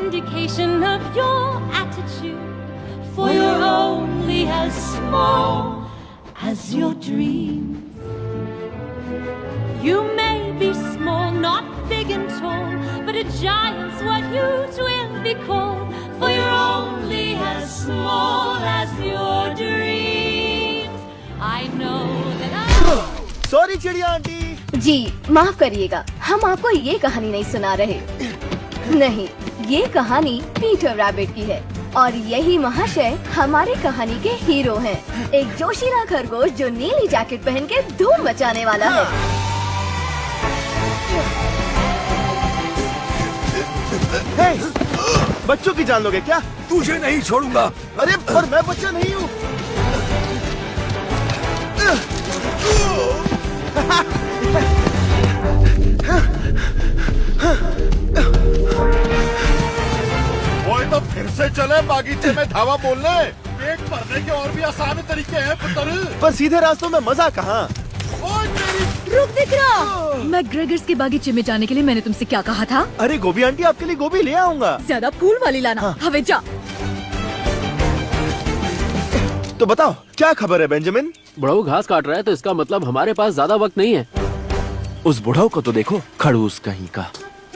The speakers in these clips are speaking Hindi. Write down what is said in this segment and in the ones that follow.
indication of your attitude, for you're only as small as your dreams. You may be small, not big and tall, but a giant's what you will be called, for you're only as small as your dreams. I know that I... sorry चिड़िया आंटी। जी माफ करिएगा, हम आपको ये कहानी नहीं सुना रहे। नहीं, ये कहानी पीटर रैबिट की है और यही महाशय हमारे कहानी के हीरो हैं। एक जोशीला खरगोश जो नीली जैकेट पहन के धूम मचाने वाला है। हे, बच्चों की जान लोगे क्या? तुझे नहीं छोड़ूंगा। अरे पर मैं बच्चा नहीं हूँ। वो तो फिर से चले बागीचे में धावा बोलने। पेट भरने के और भी आसान तरीके हैं पुत्र। पर सीधे रास्तों में मजा कहाँ? रुक दिकरा, मैं ग्रेगर्स के बागीचे में जाने के लिए मैंने तुमसे क्या कहा था? अरे गोभी आंटी आपके लिए गोभी ले आऊंगा। ज्यादा फूल वाली लाना। हाँ। हवे जा। तो बताओ क्या खबर है बेंजामिन? बुढ़ऊ घास काट रहा है तो इसका मतलब हमारे पास ज्यादा वक्त नहीं है। उस बुढ़ऊ को तो देखो, खड़ूस कहीं का,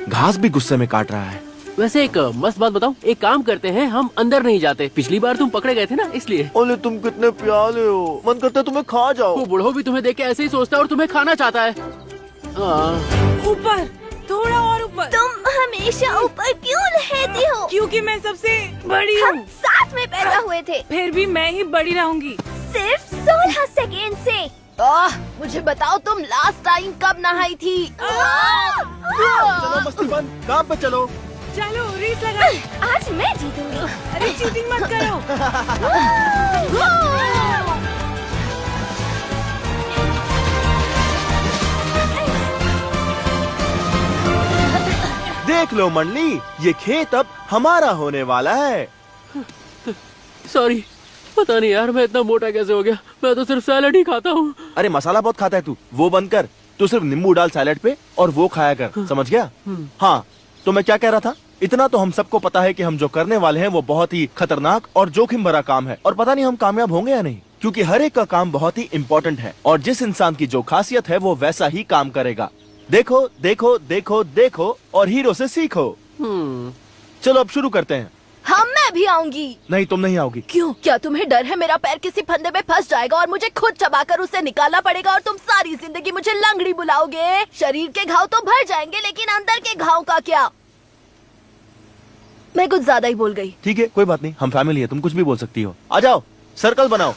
घास भी गुस्से में काट रहा है। वैसे एक मस्त बात बताऊं, एक काम करते हैं, हम अंदर नहीं जाते। पिछली बार तुम पकड़े गए थे ना, इसलिए। ओले तुम कितने प्यारे हो, मन करता है तुम्हें खा जाओ। वो बुढ़ऊ भी तुम्हें देख के ऐसे ही सोचता है और तुम्हें खाना चाहता है। ऊपर, थोड़ा और ऊपर। तुम हमेशा ऊपर क्यों रहती हो? क्योंकि मैं सबसे बड़ी हूँ। हम साथ में पैदा हुए थे। फिर भी मैं ही बड़ी रहूंगी। सिर्फ 16 सेकेंड से। मुझे बताओ तुम लास्ट टाइम कब नहाई थी? चलो मस्ती बंद, काम पे चलो। चलो रेस लगा। आज मैं जीतूंगी। अरे चीटिंग मत करो। देख लो मंडली, ये खेत अब हमारा होने वाला है। सॉरी, पता नहीं यार मैं इतना मोटा कैसे हो गया। मैं तो सिर्फ सैलेड ही खाता हूँ। अरे मसाला बहुत खाता है तू, वो बंद कर। तू सिर्फ नींबू डाल सैलेड पे और वो खाया कर, समझ गया? हाँ, तो मैं क्या कह रहा था, इतना तो हम सबको पता है कि हम जो करने वाले हैं वो बहुत ही खतरनाक और जोखिम भरा काम है, और पता नहीं हम कामयाब होंगे या नहीं, क्योंकि हर एक का काम बहुत ही इम्पोर्टेंट है और जिस इंसान की जो खासियत है वो वैसा ही काम करेगा। देखो देखो देखो देखो और हीरो से सीखो। चलो अब शुरू करते हैं। हाँ मैं भी आऊंगी। नहीं, तुम नहीं आओगी। क्यों? क्या तुम्हें डर है मेरा पैर किसी फंदे में फंस जाएगा और मुझे खुद चबाकर उसे निकालना पड़ेगा और तुम सारी जिंदगी मुझे लंगड़ी बुलाओगे? शरीर के घाव तो भर जाएंगे लेकिन अंदर के घाव का क्या? मैं कुछ ज्यादा ही बोल गई। ठीक है, कोई बात नहीं, हम फैमिली है, तुम कुछ भी बोल सकती हो। आ जाओ, सर्कल बनाओ।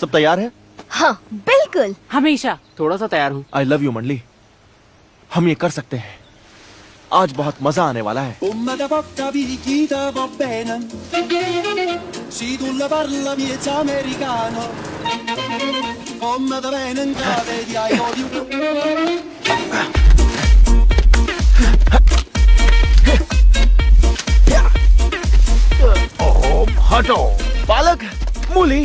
सब तैयार है? हाँ बिल्कुल। हमेशा। थोड़ा सा तैयार हूँ। आई लव यू मंडली, हम ये कर सकते हैं। आज बहुत मजा आने वाला है। Umma da porta picchita va bene. Si tu la parla miezza americano. Umma da bene in cave di I love you. हटो। पालक, मूली,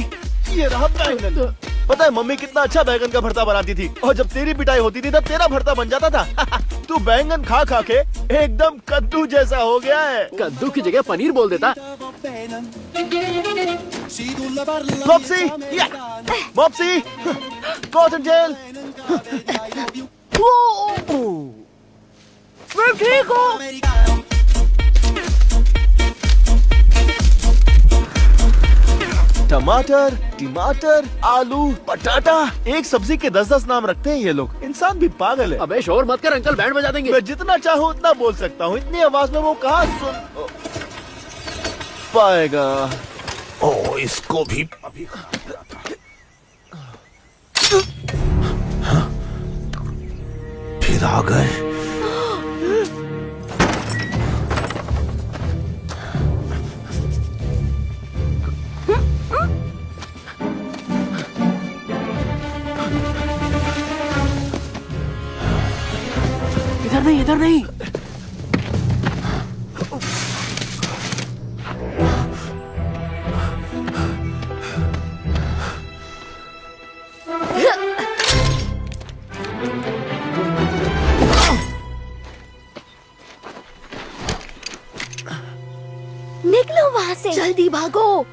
ये रहा बैंगन। पता है मम्मी कितना अच्छा बैंगन का भरता बनाती थी, और जब तेरी पिटाई होती थी तब तेरा भरता बन जाता था। तू बैंगन खा खा के एकदम कद्दू जैसा हो गया है। कद्दू की जगह पनीर बोल देता। मॉप्सी, या, मॉप्सी, कॉटन जेल। मैं ठीक हूँ। टमाटर, टमाटर, आलू, पटाटा, एक सब्जी के 10-10 नाम रखते हैं ये लोग। इंसान भी पागल है। अबे शोर मत कर, अंकल बैंड बजा देंगे। मैं जितना चाहूँ उतना बोल सकता हूँ, इतनी आवाज में वो कहाँ सुन पाएगा। ओ, इसको भी अभी फिर आ गए। इधर नहीं, इधर नहीं। वहाँ से। जल्दी भागो।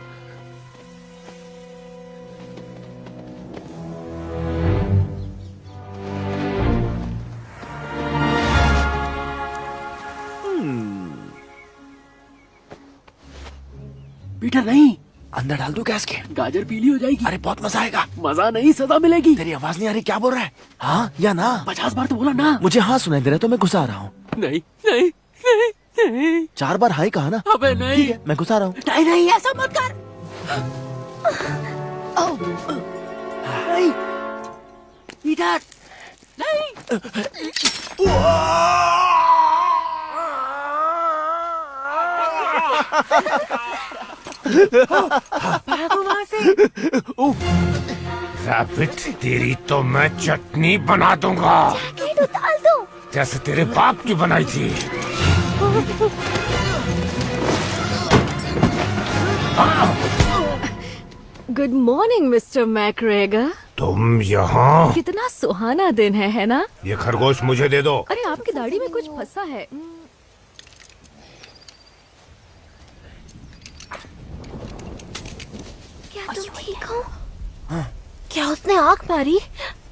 पीटर नहीं, अंदर डाल दूं गैस के? गाजर पीली हो जाएगी। अरे बहुत मजा आएगा। मजा नहीं, सजा मिलेगी। तेरी आवाज नहीं आ रही, क्या बोल रहा है? हाँ या ना? 50 बार तो बोला ना। मुझे हाँ सुनाई दे रहा है तो मैं घुसा रहा हूँ। नहीं नहीं नहीं नहीं। 4 बार हाई कहा ना? अबे नहीं। ठीक है, मैं घुसा रहा हूँ। नहीं नहीं, ऐसा मत कर। नहीं पीटर, नहीं। भागो वहाँ से। रैबिट, तेरी तो मैं चटनी बना दूंगा, डाल दो। जैसे तेरे बाप की बनाई थी। Good morning mister McGregor. तुम यहाँ? कितना सुहाना दिन है ना? ये खरगोश मुझे दे दो। अरे आपकी दाढ़ी में कुछ फंसा है। क्या तुम ठीक हो? क्या उसने आँख मारी?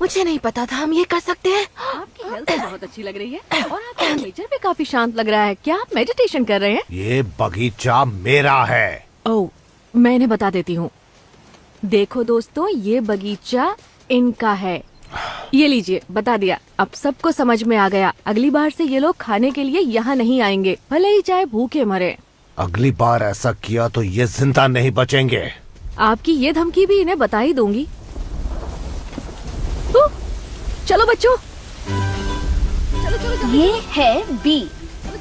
मुझे नहीं पता था हम ये कर सकते हैं। आपकी हेल्थ बहुत अच्छी लग रही है और आपका नेचर भी काफी शांत लग रहा है। क्या आप मेडिटेशन कर रहे हैं? ये बगीचा मेरा है। ओह, मैं इन्हें बता देती हूँ। देखो दोस्तों, ये बगीचा इनका है। ये लीजिए, बता दिया। अब सबको समझ में आ गया। अगली बार से ये लोग खाने के लिए यहाँ नहीं आएंगे, भले ही चाहे भूखे मरे। अगली बार ऐसा किया तो ये जिंदा नहीं बचेंगे। आपकी ये धमकी भी इन्हें बता ही दूंगी। चलो बच्चों, चलो चलो चलो। ये है बी।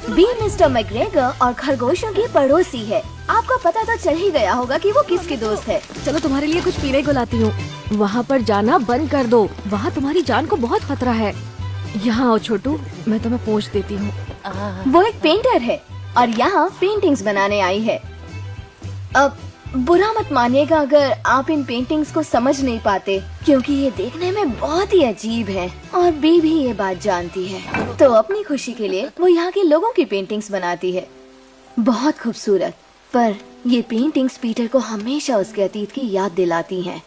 बी मिस्टर मैकग्रेगर और खरगोशों की पड़ोसी है। आपको पता तो चल ही गया होगा कि वो किसके दोस्त है। चलो तुम्हारे लिए कुछ पीने को लाती हूँ। वहाँ पर जाना बंद कर दो, वहाँ तुम्हारी जान को बहुत खतरा है। यहाँ आओ छोटू, मैं तुम्हें पोंछ देती हूँ। वो एक पेंटर है और यहाँ पेंटिंग्स बनाने आई है। अब बुरा मत मानिएगा अगर आप इन पेंटिंग्स को समझ नहीं पाते, क्योंकि ये देखने में बहुत ही अजीब है और बी भी ये बात जानती है। तो अपनी खुशी के लिए वो यहाँ के लोगों की पेंटिंग्स बनाती है। बहुत खूबसूरत, पर ये पेंटिंग्स पीटर को हमेशा उसके अतीत की याद दिलाती हैं।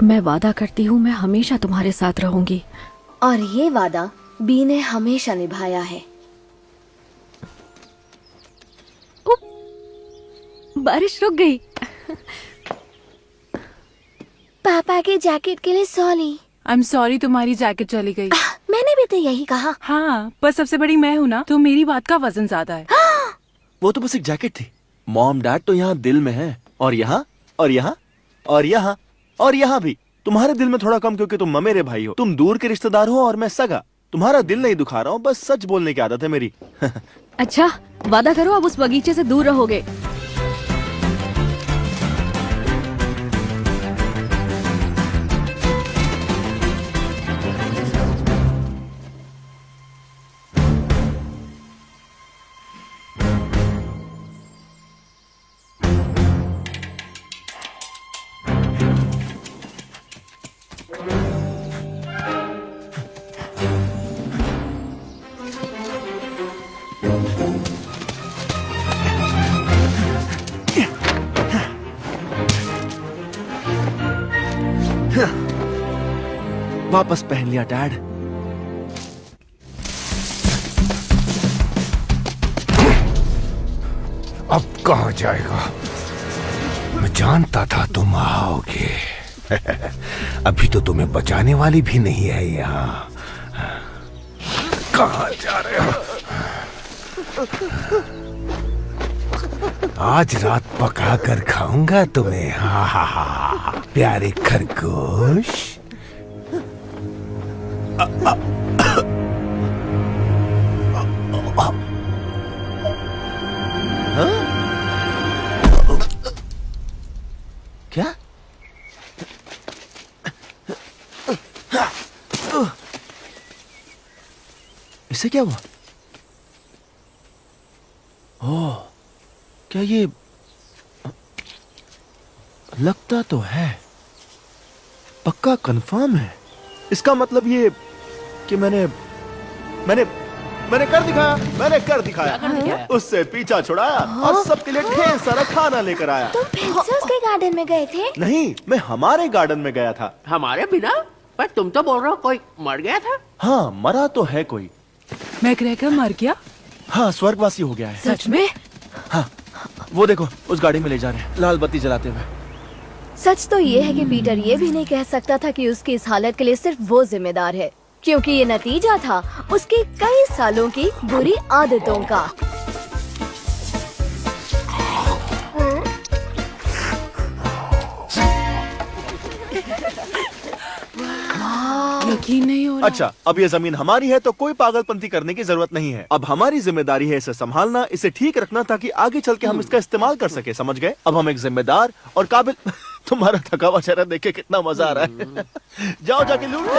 मैं वादा करती हूँ मैं हमेशा तुम्हारे साथ रहूंगी। और ये वादा बी ने हमेशा निभाया है। बारिश रुक गई। पापा के जैकेट के लिए सॉरी। आई एम सॉरी, तुम्हारी जैकेट चली गई। मैंने भी तो यही कहा। हाँ, पर सबसे बड़ी मैं हूँ ना, तो मेरी बात का वजन ज्यादा है। वो तो बस एक जैकेट थी। मॉम डैड तो यहाँ दिल में है, और यहाँ और यहाँ और यहाँ और यहाँ भी। तुम्हारे दिल में थोड़ा कम, क्योंकि तुम मेरे भाई हो। तुम दूर के रिश्तेदार हो और मैं सगा। तुम्हारा दिल नहीं दुखा रहा हूँ, बस सच बोलने की आदत है मेरी। अच्छा, वादा करो अब उस बगीचे से दूर रहोगे। वापस पहन लिया डैड। कहाँ जाएगा? मैं जानता था तुम आओगे। अभी तो तुम्हें बचाने वाली भी नहीं है यहाँ। कहाँ जा रहे हो? आज रात पका कर खाऊंगा तुम्हें। हा हा हा, प्यारे खरगोश। क्या? इसे क्या हुआ? ओह, क्या ये लगता तो है, पक्का कंफर्म है। इसका मतलब ये कि मैंने कर दिखाया। उससे पीछा छुड़ाया और सबके लिए ढेर सारा खाना लेकर आया। तुम फिर से उसके गार्डन में गए थे? नहीं, मैं हमारे गार्डन में गया था। हमारे बिना? पर तुम तो बोल रहे हो कोई मर गया था। हाँ, मरा तो है कोई। मैग्रेगर मर गया? हाँ, स्वर्गवासी हो गया है। सच में? हाँ, वो देखो उस गाड़ी में ले जा रहे हैं, लाल बत्ती जलाते हुए। सच तो ये है कि पीटर ये भी नहीं कह सकता था कि उसकी इस हालत के लिए सिर्फ वो जिम्मेदार है, क्योंकि ये नतीजा था उसकी कई सालों की बुरी आदतों का। यकीन नहीं हो रहा। अच्छा, अब ये जमीन हमारी है तो कोई पागलपंती करने की जरूरत नहीं है। अब हमारी जिम्मेदारी है इसे संभालना, इसे ठीक रखना, ताकि आगे चल के हम इसका इस्तेमाल कर सके। समझ गए? अब हम एक जिम्मेदार और काबिल तुम्हारा थका हुआ चेहरा देख के कितना मजा आ रहा है। जाओ जाके लूट लो।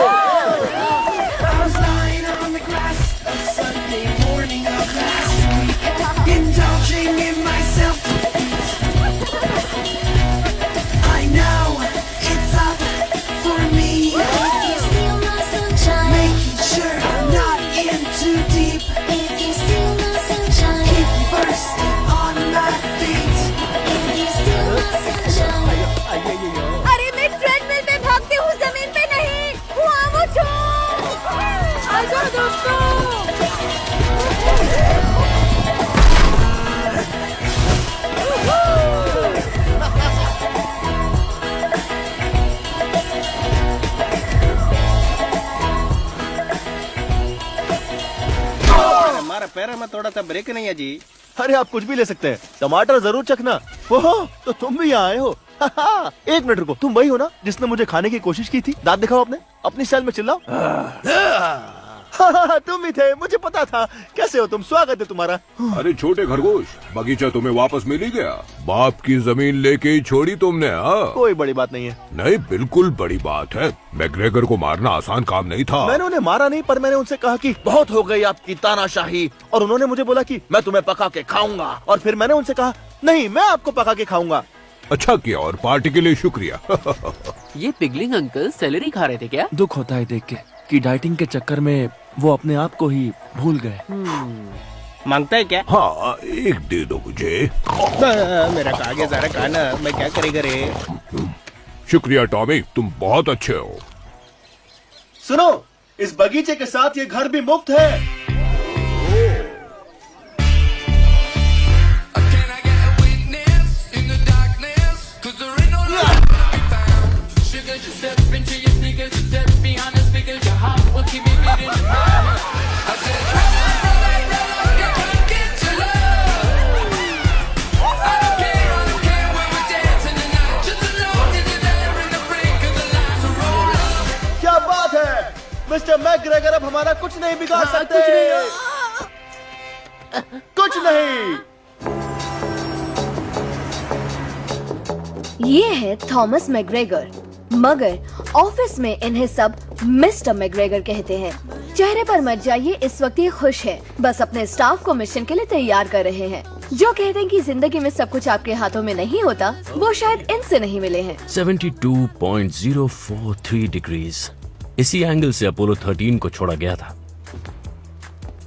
अरे मैं ट्रेडमिल पे भागती हूँ, जमीन पे नहीं। वहाँ वो आ जाओ दोस्तों। हमारा पैर में थोड़ा सा ब्रेक नहीं है जी। अरे आप कुछ भी ले सकते हैं, टमाटर जरूर चखना। ओहो, तो तुम भी यहाँ आए हो। एक मिनट रुको, तुम वही हो ना जिसने मुझे खाने की कोशिश की थी? दांत दिखाओ अपने, अपनी स्टाइल में चिल्लाओ। तुम ही थे, मुझे पता था। कैसे हो तुम? स्वागत है तुम्हारा। अरे छोटे खरगोश, बगीचा तुम्हें वापस मिल ही गया। बाप की जमीन लेके ही छोड़ी तुमने? हाँ, कोई बड़ी बात नहीं है। नहीं, बिल्कुल बड़ी बात है। मैग्रेगर को मारना आसान काम नहीं था। मैंने उन्हें मारा नहीं, पर मैंने उनसे कहा कि बहुत हो गई आपकी तानाशाही, और उन्होंने मुझे बोला कि मैं तुम्हें पका के खाऊंगा, और फिर मैंने उनसे कहा नहीं, मैं आपको पका के खाऊंगा। अच्छा किया, और पार्टी के लिए शुक्रिया। ये पिगलिंग अंकल सैलरी खा रहे थे क्या? दुख होता है देख के कि डाइटिंग के चक्कर में वो अपने आप को ही भूल गए। मांगता है क्या? हाँ, एक दे दो मुझे। मेरा कागज सारा खाना, मैं क्या करेगा रे? शुक्रिया टॉमी, तुम बहुत अच्छे हो। सुनो, इस बगीचे के साथ ये घर भी मुफ्त है। क्या बात है मिस्टर मैकग्रेगर, अब हमारा कुछ नहीं बिगाड़ सकते। कुछ नहीं। ये है थॉमस मैकग्रेगर, मगर ऑफिस में इन्हें सब मिस्टर मैकग्रेगर कहते हैं। चेहरे पर मत जाइए, इस वक्त ये खुश है, बस अपने स्टाफ को मिशन के लिए तैयार कर रहे हैं। जो कहते हैं कि जिंदगी में सब कुछ आपके हाथों में नहीं होता, वो शायद इनसे नहीं मिले हैं। 72.043 डिग्रीज, इसी एंगल से अपोलो 13 को छोड़ा गया था।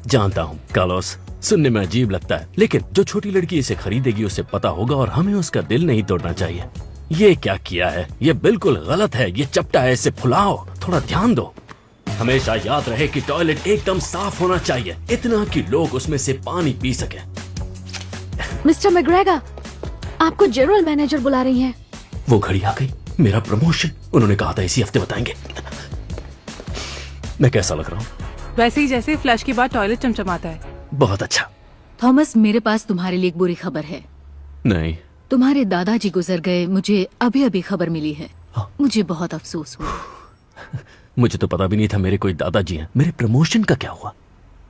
जानता हूँ कार्लोस, सुनने में अजीब लगता है, लेकिन जो छोटी लड़की इसे खरीदेगी उसे पता होगा, और हमें उसका दिल नहीं तोड़ना चाहिए। ये क्या किया है? ये बिल्कुल गलत है। ये चपटा है, इसे फुलाओ, थोड़ा ध्यान दो। हमेशा याद रहे कि टॉयलेट एकदम साफ होना चाहिए, इतना कि लोग उसमें से पानी पी सके। मिस्टर मैग्रेगर, आपको जनरल मैनेजर बुला रही हैं। वो घड़ी आ गई, मेरा प्रमोशन। उन्होंने कहा था इसी हफ्ते बताएंगे। मैं कैसा लग रहा हूँ? वैसे ही जैसे फ्लश के बाद टॉयलेट चमचमाता है। बहुत अच्छा। थॉमस, मेरे पास तुम्हारे लिए एक बुरी खबर है। नहीं। तुम्हारे दादाजी गुजर गए, मुझे अभी अभी खबर मिली है। मुझे बहुत अफसोस हुआ। मुझे तो पता भी नहीं था मेरे कोई दादाजी हैं। मेरे प्रमोशन का क्या हुआ?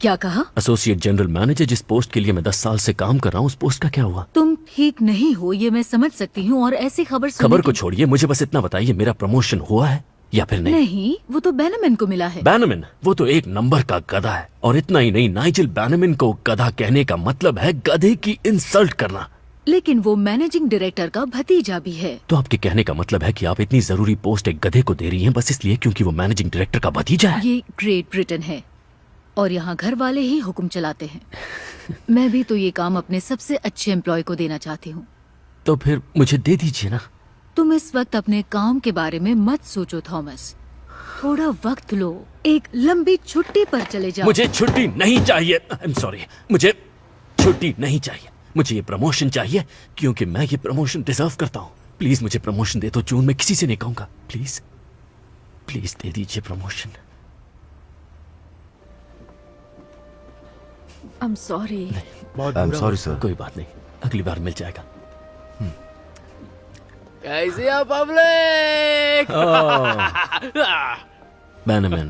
क्या कहा? एसोसिएट जनरल मैनेजर, जिस पोस्ट के लिए मैं 10 साल से काम कर रहा हूँ, उस पोस्ट का क्या हुआ? तुम ठीक नहीं हो, ये मैं समझ सकती हूँ, और ऐसी खबर को छोड़िए, मुझे बस इतना बताइए, मेरा प्रमोशन हुआ है या फिर नहीं? नहीं, वो तो बैनमैन को मिला है। बैनमैन? वो तो एक नंबर का गधा है। और इतना ही नहीं, नाइजेल बैनमैन को गधा कहने का मतलब है गधे की इंसल्ट करना। लेकिन वो मैनेजिंग डायरेक्टर का भतीजा भी है। तो आपके कहने का मतलब है कि आप इतनी जरूरी पोस्ट एक गधे को दे रही हैं बस इसलिए क्योंकि वो मैनेजिंग डायरेक्टर का भतीजा है? ये ग्रेट ब्रिटेन है और यहाँ घर वाले ही हुक्म चलाते हैं। मैं भी तो ये काम अपने सबसे अच्छे एम्प्लॉय को देना चाहती हूँ। तो फिर मुझे दे दीजिए ना। तुम इस वक्त अपने काम के बारे में मत सोचो थॉमस, थोड़ा वक्त लो, एक लंबी छुट्टी पर चले जाओ। मुझे छुट्टी नहीं चाहिए। आई एम सॉरी, मुझे छुट्टी नहीं चाहिए। मुझे ये प्रमोशन चाहिए क्योंकि मैं ये प्रमोशन डिजर्व करता हूँ। प्लीज मुझे प्रमोशन दे दो जून, मैं किसी से नहीं कहूंगा। प्लीज प्लीज दे दीजिए promotion. I'm sorry. I'm sorry sir. कोई बात नहीं, अगली बार मिल जाएगा। कैसे हो पब्लिक? बैनमैन,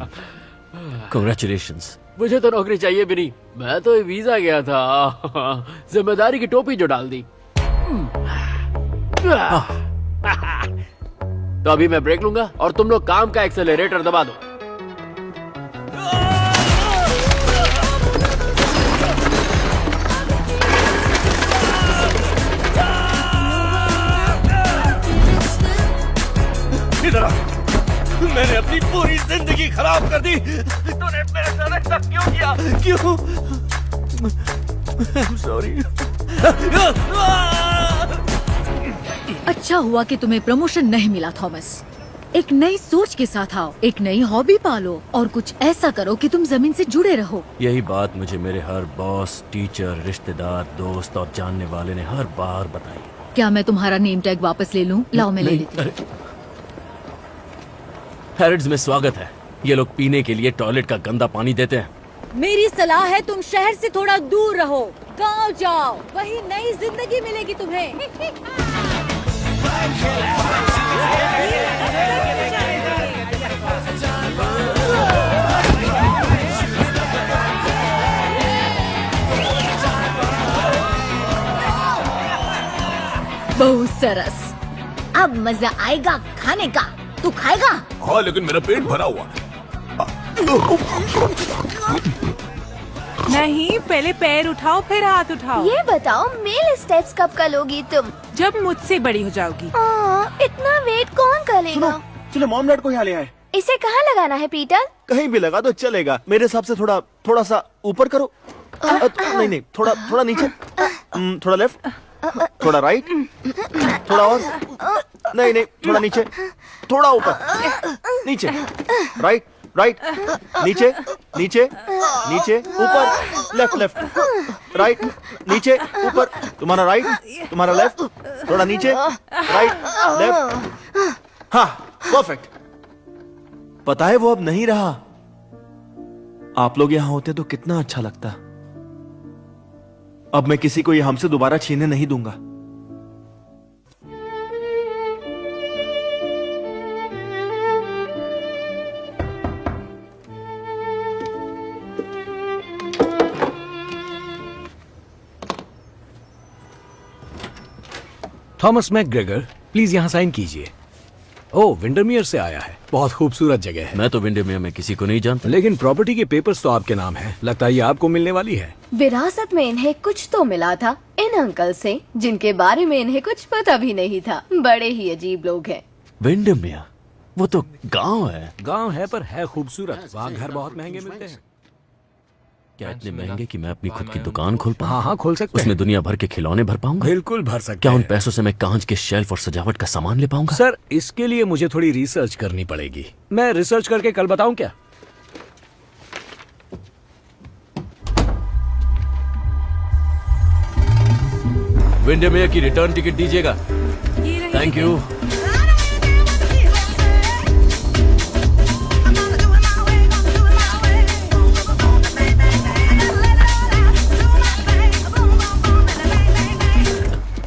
कांग्रेचुलेशंस। मुझे तो नौकरी चाहिए भी नहीं, मैं तो वीजा गया था। जिम्मेदारी की टोपी जो डाल दी। तो अभी मैं ब्रेक लूंगा और तुम लोग काम का एक्सेलरेटर दबा दो। इधर आ। मैंने अपनी पूरी जिंदगी खराब कर दी। तूने मेरे साथ ऐसा क्यों किया? क्यों? I'm sorry। अच्छा हुआ कि तुम्हें प्रमोशन नहीं मिला थॉमस। एक नई सोच के साथ आओ, एक नई हॉबी पालो और कुछ ऐसा करो कि तुम जमीन से जुड़े रहो। यही बात मुझे मेरे हर बॉस, टीचर, रिश्तेदार, दोस्त और जानने वाले ने हर बार बताई। क्या मैं तुम्हारा नेम टैग वापस ले लूं? लाओ मैं ले लेती हूँ। हैरिड्स में स्वागत है। ये लोग पीने के लिए टॉयलेट का गंदा पानी देते हैं। मेरी सलाह है तुम शहर से थोड़ा दूर रहो, गांव जाओ, वही नई जिंदगी मिलेगी तुम्हें। बहुत सरस, अब मजा आएगा खाने का। तू खाएगा? हाँ, लेकिन मेरा पेट भरा हुआ। नहीं, पहले पैर उठाओ फिर हाथ उठाओ। ये बताओ मेल स्टेप्स कब करोगी तुम? जब मुझसे बड़ी हो जाओगी। इतना वेट कौन करेगा? चलो मॉम डैड को यहाँ ले आए। इसे कहाँ लगाना है पीटर? कहीं भी लगा दो चलेगा। मेरे हिसाब से थोड़ा सा ऊपर करो। नहीं, थोड़ा नीचे, थोड़ा लेफ्ट, थोड़ा राइट, थोड़ा और, नहीं, थोड़ा नीचे, थोड़ा ऊपर, नीचे, राइट, नीचे, ऊपर, लेफ्ट, राइट, नीचे, ऊपर, तुम्हारा राइट, तुम्हारा लेफ्ट, थोड़ा नीचे, राइट, लेफ्ट। हाँ, परफेक्ट। पता है वो अब नहीं रहा। आप लोग यहाँ होते तो कितना अच्छा लगता। अब मैं किसी को ये हमसे दोबारा छीनने नहीं दूंगा। थॉमस मैकग्रेगर, प्लीज यहाँ साइन कीजिए। ओह, विंडरमियर से आया है। बहुत खूबसूरत जगह है। मैं तो विंडरमियर में किसी को नहीं जानता। लेकिन प्रॉपर्टी के पेपर्स तो आपके नाम हैं। लगता है ये आपको मिलने वाली है। विरासत में इन्हें कुछ तो मिला था इन अंकल से, जिनके बारे में इन्हें कुछ पता भी नहीं था। बड़े ही अजीब लोग हैं। विंडरमियर, वो तो गांव है। गांव है पर है खूबसूरत। वहाँ घर बहुत महंगे मिलते हैं। क्या इतने महंगे कि मैं अपनी खुद की दुकान खोल पाऊँ? हाँ, खोल सकते हैं। उसमें दुनिया भर के खिलौने भर पाऊंगा? बिल्कुल भर सकते क्या हैं। उन पैसों से मैं कांच के शेल्फ और सजावट का सामान ले पाऊंगा? सर, इसके लिए मुझे थोड़ी रिसर्च करनी पड़ेगी। मैं रिसर्च करके कल बताऊं क्या? विंडरमेयर की रिटर्न टिकट दीजिएगा। ये रही थैंक यू।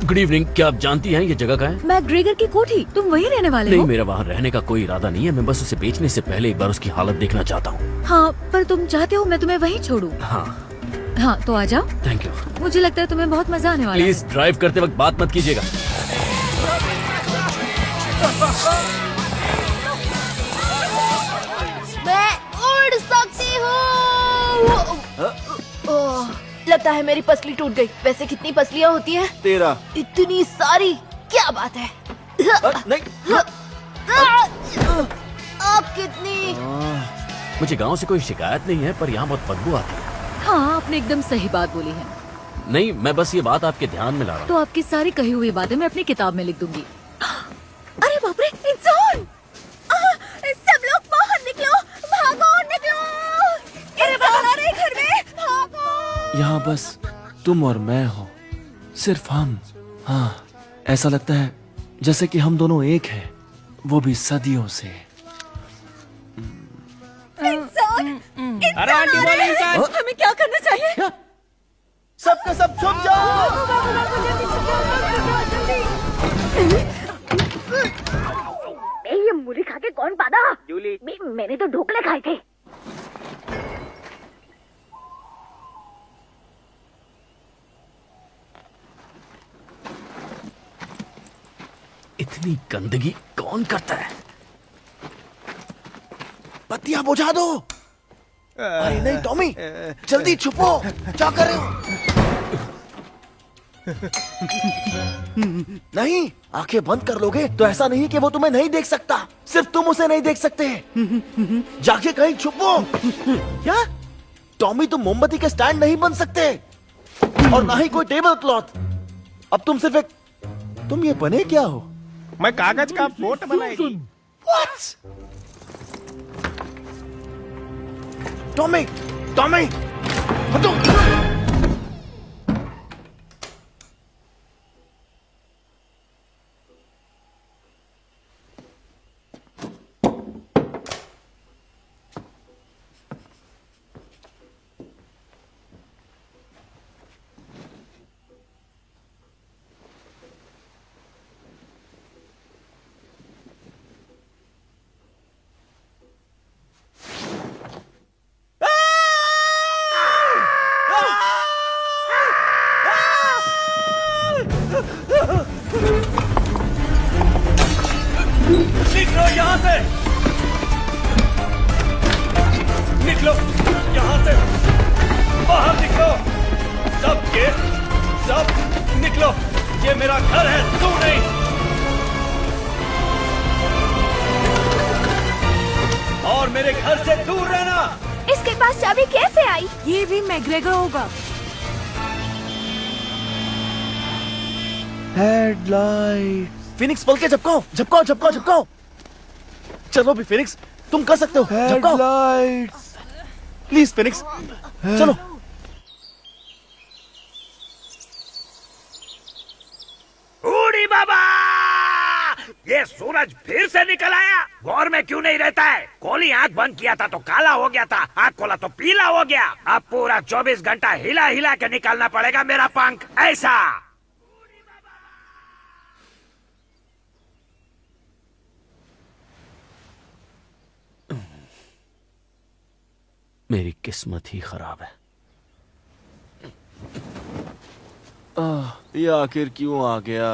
Good evening. क्या आप जानती हैं ये जगह कहाँ है? मैकग्रेगर की कोठी। तुम वहीं रहने वाले नहीं, हो? मेरा वहाँ रहने का कोई इरादा नहीं है। मैं बस उसे बेचने से पहले एक बार उसकी हालत देखना चाहता हूँ। हाँ, पर तुम चाहते हो मैं तुम्हें वहीं छोड़ूं? हाँ। हाँ, तो आ जाओ। Thank you. मुझे लगता है तुम्हें बहुत मजा आने वाला है। प्लीज ड्राइव करते वक्त बात मत कीजिएगा। मैं उड़ सकती हूँ। लगता है मेरी पसली टूट गई। वैसे कितनी पसलियाँ होती हैं? 13। इतनी सारी, क्या बात है। नहीं। अब कितनी? मुझे गांव से कोई शिकायत नहीं है, पर यहाँ बहुत बदबू आती है। हाँ, आपने एकदम सही बात बोली है। नहीं, मैं बस ये बात आपके ध्यान में ला रहा हूँ। तो आपकी सारी कही हुई बातें मैं अपनी किताब में लिख दूंगी। अरे बाप रे, इंसान! सब लोग बाहर निकलो, भागो, निकलो! इंसान आ रहे घर में, भागो! यहाँ बस तुम और मैं हो, सिर्फ हम। हाँ, ऐसा लगता है जैसे कि हम दोनों एक हैं, वो भी सदियों से। अरे आंटी बोले इंसान। हमें क्या करना चाहिए? सबके सब छुप जाओ। ये मूली खा के कौन पादा? जूली। मैंने तो ढोकले खाए थे। इतनी गंदगी कौन करता है? बत्तियां बुझा दो। अरे नहीं टॉमी, जल्दी छुपो। क्या कर रहे हो? नहीं, आंखें बंद कर लोगे तो ऐसा नहीं कि वो तुम्हें नहीं देख सकता, सिर्फ तुम उसे नहीं देख सकते। जाके कहीं छुपो। क्या टॉमी, तुम मोमबत्ती के स्टैंड नहीं बन सकते और ना ही कोई टेबल क्लॉथ। अब तुम सिर्फ एक, तुम ये बने क्या हो? मैं कागज का बोट बनाएगी। टॉमी, टॉमी, हटो। निकलो यहाँ से! निकलो यहाँ से! बाहर निकलो! सब निकलो! ये मेरा घर है, तू नहीं! और मेरे घर से दूर रहना! इसके पास चाबी कैसे आई? ये भी मैकग्रेगर होगा। हेडलाइट। फिनिक्स, पल के झपकाओ, झपकाओ, झपकाओ, झपकाओ। चलो भी फिनिक्स, तुम कर सकते हो। झपकाओ। प्लीज फिनिक्स, चलो। उड़ी बाबा, ये सूरज फिर से निकल आया। गौर में क्यों नहीं रहता है? कोली आंख बंद किया था तो काला हो गया था, आंख खोला तो पीला हो गया। अब पूरा 24 घंटा हिला हिला के निकालना पड़ेगा मेरा पंख, ऐसा। मेरी किस्मत ही खराब है। ये आखिर क्यों आ गया?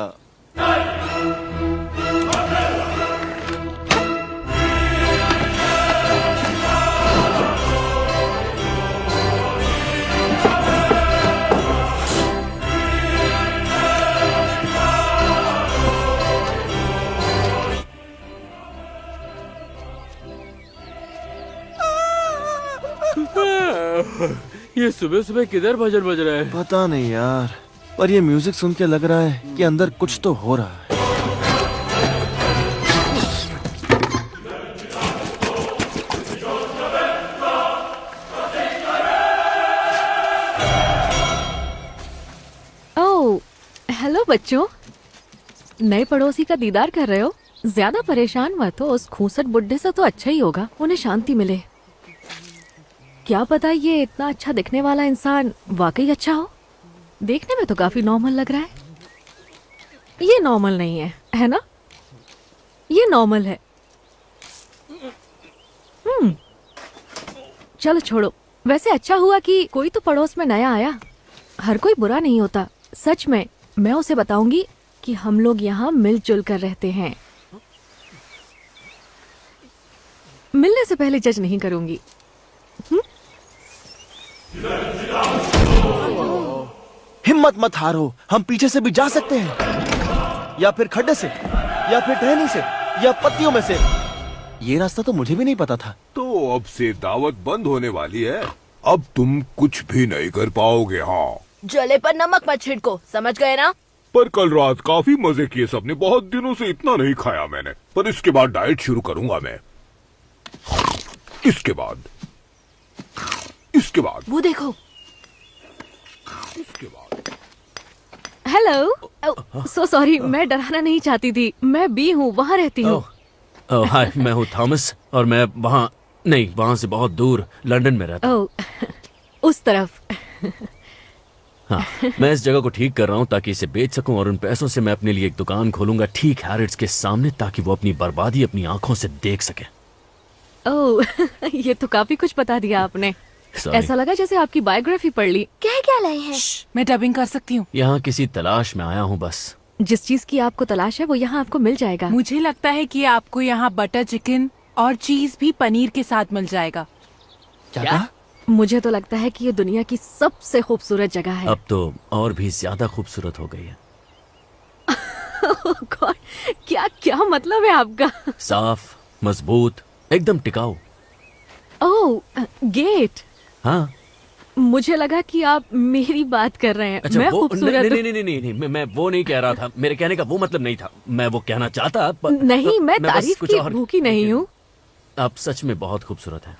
ये सुबह सुबह किधर भजन बज रहा है? पता नहीं यार, पर ये म्यूजिक सुन के लग रहा है कि अंदर कुछ तो हो रहा है। ओह, हेलो बच्चों, नए पड़ोसी का दीदार कर रहे हो? ज्यादा परेशान मत हो, उस खूंसट बुड्ढे से तो अच्छा ही होगा, उन्हें शांति मिले। क्या पता ये इतना अच्छा दिखने वाला इंसान वाकई अच्छा हो। देखने में तो काफी नॉर्मल लग रहा है। ये नॉर्मल नहीं है ना? ये नॉर्मल है। चलो छोड़ो। वैसे अच्छा हुआ कि कोई तो पड़ोस में नया आया। हर कोई बुरा नहीं होता। सच में मैं उसे बताऊंगी कि हम लोग यहाँ मिलजुल कर रहते हैं। मिलने से पहले जज नहीं करूंगी। हिम्मत मत हारो, हम पीछे से भी जा सकते हैं, या फिर खड्डे से, या फिर टहनी से, या पत्तियों में से। ये रास्ता तो मुझे भी नहीं पता था। तो अब से दावत बंद होने वाली है। अब तुम कुछ भी नहीं कर पाओगे। हाँ, जले पर नमक मत छिड़को, समझ गए ना? पर कल रात काफी मजे किए सबने। बहुत दिनों से इतना नहीं खाया मैंने। पर इसके बाद डाइट शुरू करूंगा मैं। इसके बाद वो देखो। इसके बाद हेलो, सो सॉरी, मैं डराना नहीं चाहती थी। मैं बी हूँ, वहाँ रहती हूँ। हाय, मैं हूँ थॉमस और मैं वहाँ से बहुत दूर लंदन में रहता हूँ। उस तरफ। हाँ, मैं इस जगह को ठीक कर रहा हूँ ताकि इसे बेच सकूं और उन पैसों से मैं अपने लिए एक दुकान खोलूंगा ठीक हैरिट्स के सामने, ताकि वो अपनी बर्बादी अपनी आंखों से देख सके। ओह, ये तो काफी कुछ बता दिया आपने। ऐसा लगा जैसे आपकी बायोग्राफी पढ़ ली। क्या लाए हैं? मैं डबिंग कर सकती हूँ। यहाँ किसी तलाश में आया हूँ बस। जिस चीज की आपको तलाश है वो यहाँ आपको मिल जाएगा। मुझे लगता है कि आपको यहाँ बटर चिकन और चीज भी पनीर के साथ मिल जाएगा। क्या? मुझे तो लगता है कि ये दुनिया की सबसे खूबसूरत जगह है। अब तो और भी ज्यादा खूबसूरत हो गई है। गॉड, क्या मतलब है आपका? साफ, मजबूत, एकदम टिकाऊ। ओह, गेट। हाँ, मुझे लगा कि आप मेरी बात कर रहे हैं। अच्छा, मैं वो खूबसूरत नहीं, मैं वो नहीं कह रहा था। मेरे कहने का वो मतलब नहीं था। मैं वो कहना चाहता नहीं, मैं बस तारीफ कुछ की और भूखी नहीं हूँ। आप सच में बहुत खूबसूरत हैं।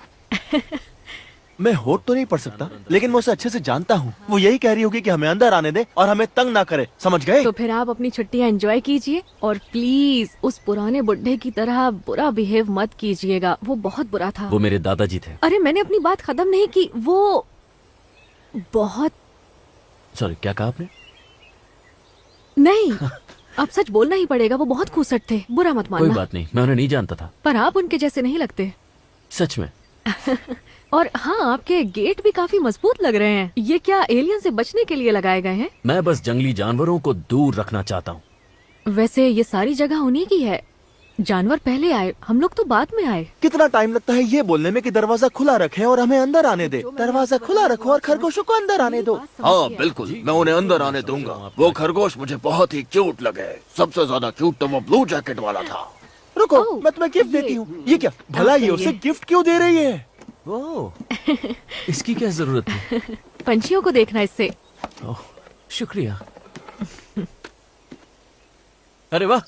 मैं होठ तो नहीं पढ़ सकता, लेकिन मैं उसे अच्छे से जानता हूँ। वो यही कह रही होगी कि हमें अंदर आने दे और हमें तंग ना करे, समझ गए? तो फिर आप अपनी छुट्टियाँ एंजॉय कीजिए और प्लीज उस पुराने बुड्ढे की तरह बुरा बिहेव मत कीजिएगा। वो बहुत बुरा था। वो मेरे दादाजी थे। अरे मैंने अपनी बात खत्म नहीं की। वो बहुत सॉरी, क्या कहा आपने? नहीं, अब सच बोलना ही पड़ेगा। वो बहुत खूसट थे, बुरा मत मानना। कोई बात नहीं, मैं उन्हें नहीं जानता था। पर आप उनके जैसे नहीं लगते। सच में। और हाँ, आपके गेट भी काफी मजबूत लग रहे हैं। ये क्या एलियन से बचने के लिए लगाए गए हैं? मैं बस जंगली जानवरों को दूर रखना चाहता हूँ। वैसे ये सारी जगह उन्हीं की है। जानवर पहले आए, हम लोग तो बाद में आए। कितना टाइम लगता है ये बोलने में कि दरवाजा खुला रखे और हमें अंदर आने दे। दरवाजा खुला रखो और खरगोशों को अंदर आने दो। हाँ बिल्कुल, मैं उन्हें अंदर आने दूंगा। वो खरगोश मुझे बहुत ही क्यूट लगे। सबसे ज्यादा क्यूट तो वो ब्लू जैकेट वाला था। रुको, मैं तुम्हें गिफ्ट देती हूँ। ये क्या भला, ये उसे गिफ्ट क्यों दे रही है? ओह, इसकी क्या जरूरत है? पंछियों को देखना इससे। ओह, शुक्रिया। अरे वाह,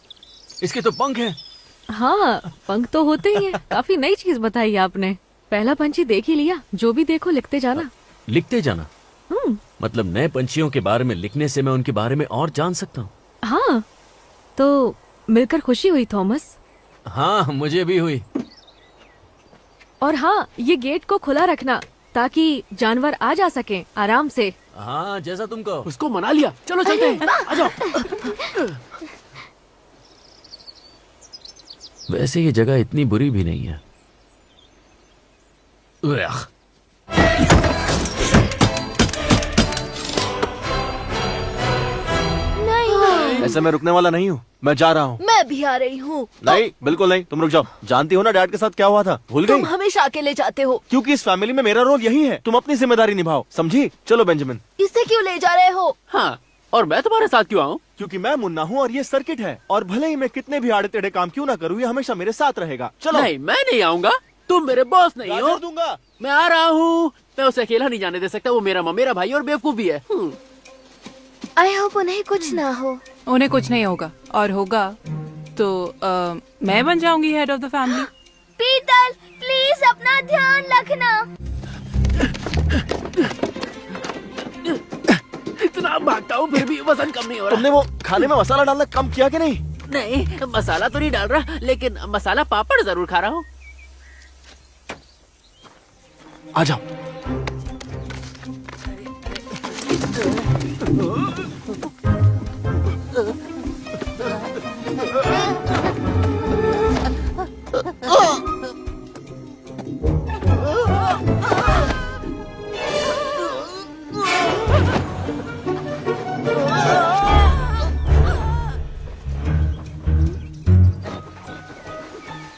इसके तो पंख हैं। हाँ, पंख तो होते ही हैं। काफी नई चीज बताई आपने। पहला पंछी देख ही लिया। जो भी देखो लिखते जाना। लिखते जाना? मतलब नए पंछियों के बारे में लिखने से मैं उनके बारे में और जान सकता हूँ। हाँ, तो मिलकर खुशी हुई थॉमस। हाँ, मुझे भी हुई। और हाँ, ये गेट को खुला रखना ताकि जानवर आ जा सकें आराम से। हाँ, जैसा तुम कहो। उसको मना लिया। चलो चलते हैं, आ जाओ। वैसे ये जगह इतनी बुरी भी नहीं है। नहीं, ऐसे मैं रुकने वाला नहीं हूँ। मैं जा रहा हूँ। मैं भी आ रही हूँ। नहीं, बिल्कुल नहीं। तुम रुक जाओ। जानती हो ना डैड के साथ क्या हुआ था? भूल गई? तुम हमेशा अकेले जाते हो। क्योंकि इस फैमिली में मेरा रोल यही है। तुम अपनी जिम्मेदारी निभाओ, समझी? चलो बेंजामिन। इसे क्यों ले जा रहे हो? हाँ, और मैं तुम्हारे साथ क्यों आऊँ? क्योंकि मैं मुन्ना हूँ और ये सर्किट है, और भले ही मैं कितने भी आड़े टेढ़े काम क्यों ना करूँ, ये हमेशा मेरे साथ रहेगा। चलो। नहीं, मैं नहीं आऊंगा। तुम मेरे बॉस नहीं हो। दूंगा। मैं आ रहा हूँ। मैं उसे अकेला नहीं जाने दे सकता। वो मेरा भाई और बेवकूफ भी है। आई होप उन्हें कुछ ना हो। उन्हें कुछ नहीं होगा, और होगा तो मैं बन जाऊंगी हेड ऑफ द फैमिली। पीतल, प्लीज अपना ध्यान रखना। इतना काम भागता हूँ फिर भी वजन कम नहीं हो रहा। तुमने वो खाने में मसाला डालना कम किया कि नहीं? नहीं मसाला तो नहीं डाल रहा, लेकिन मसाला पापड़ जरूर खा रहा हूँ। आ जाओ।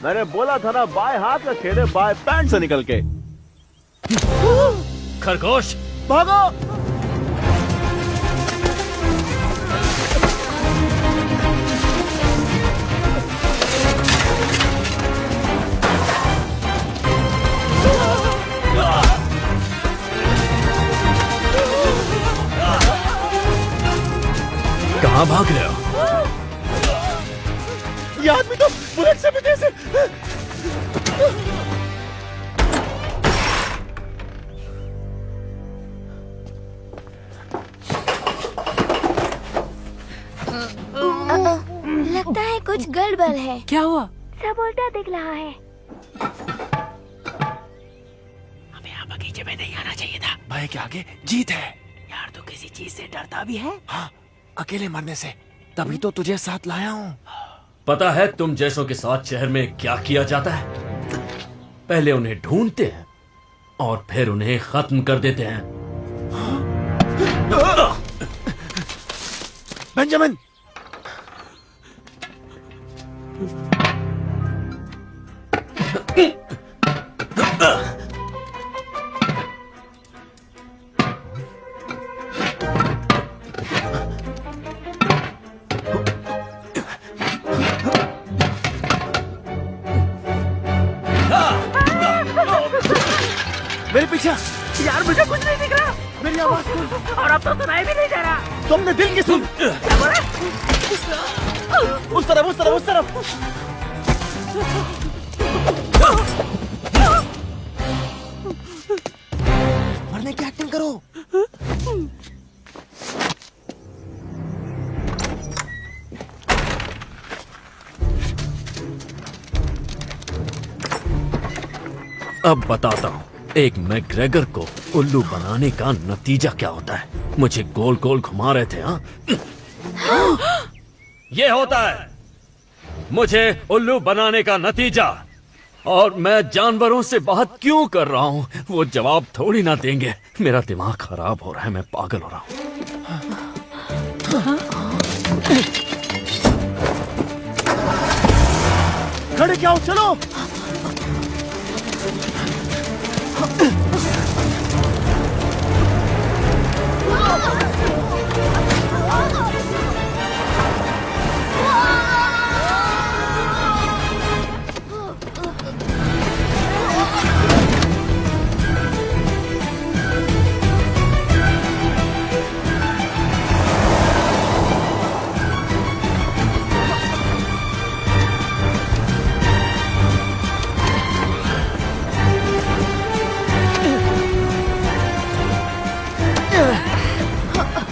मैंने बोला था ना, बाएं हाथ का खेल बाएं पैंट से निकल के। खरगोश भागो। कहाँ भाग रहे हो? ये आदमी तो बुलेट से भी तेज है। लगता है कुछ गड़बड़ है। क्या हुआ? सब उल्टा दिख रहा है। हमें यहाँ बगीचे में नहीं आना चाहिए था। भाई के आगे जीत है। यार तू किसी चीज से डरता भी है? हाँ, अकेले मरने से। तभी तो तुझे साथ लाया हूँ। पता है तुम जैसों के साथ शहर में क्या किया जाता है? पहले उन्हें ढूंढते हैं और फिर उन्हें खत्म कर देते हैं। बेंजामिन, मेरे पीछे। यार मुझे कुछ नहीं दिख रहा। मेरी आवाज सुन। और अब तो सुनाई भी नहीं दे रहा। तुमने दिल की सुन। क्या बोला? उस तरफ, उस तरफ, उस तरफ। मरने की एक्टिंग करो। अब बताता हूँ एक मैग्रेगर को उल्लू बनाने का नतीजा क्या होता है। मुझे गोल गोल घुमा रहे थे। हाँ ये होता है मुझे उल्लू बनाने का नतीजा। और मैं जानवरों से बात क्यों कर रहा हूँ वो जवाब थोड़ी ना देंगे। मेरा दिमाग खराब हो रहा है, मैं पागल हो रहा हूँ। खड़े क्या हो, चलो।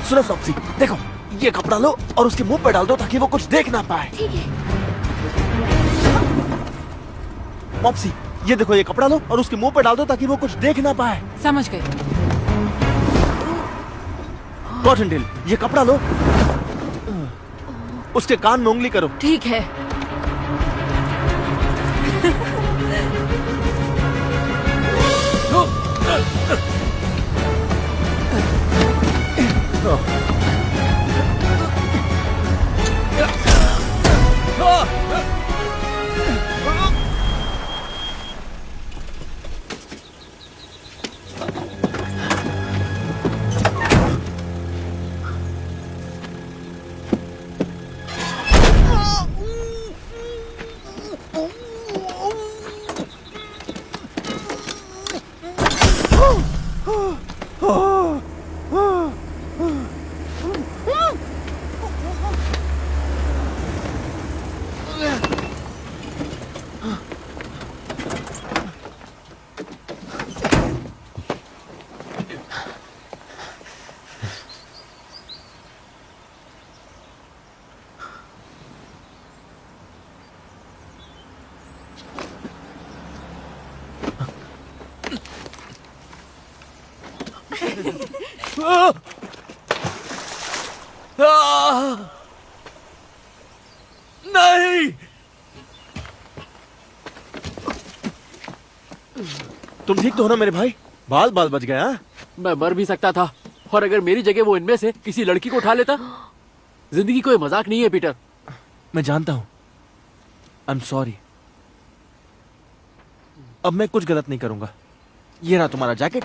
सुनो फ्लॉप्सी, देखो ये कपड़ा लो और उसके मुंह पे डाल दो ताकि वो कुछ देख ना पाए। ठीक है। मॉप्सी, ये देखो ये कपड़ा लो और उसके मुंह पे डाल दो ताकि वो कुछ देख ना पाए। समझ गए। कॉटनटेल, ये कपड़ा लो, उसके कान में उंगली करो। ठीक है। नहीं, तुम ठीक तो हो ना मेरे भाई? बाल बाल बच गया। मैं मर भी सकता था, और अगर मेरी जगह वो इनमें से किसी लड़की को उठा लेता। जिंदगी कोई मजाक नहीं है पीटर। मैं जानता हूं, आई एम सॉरी। अब मैं कुछ गलत नहीं करूंगा। ये रहा तुम्हारा जैकेट।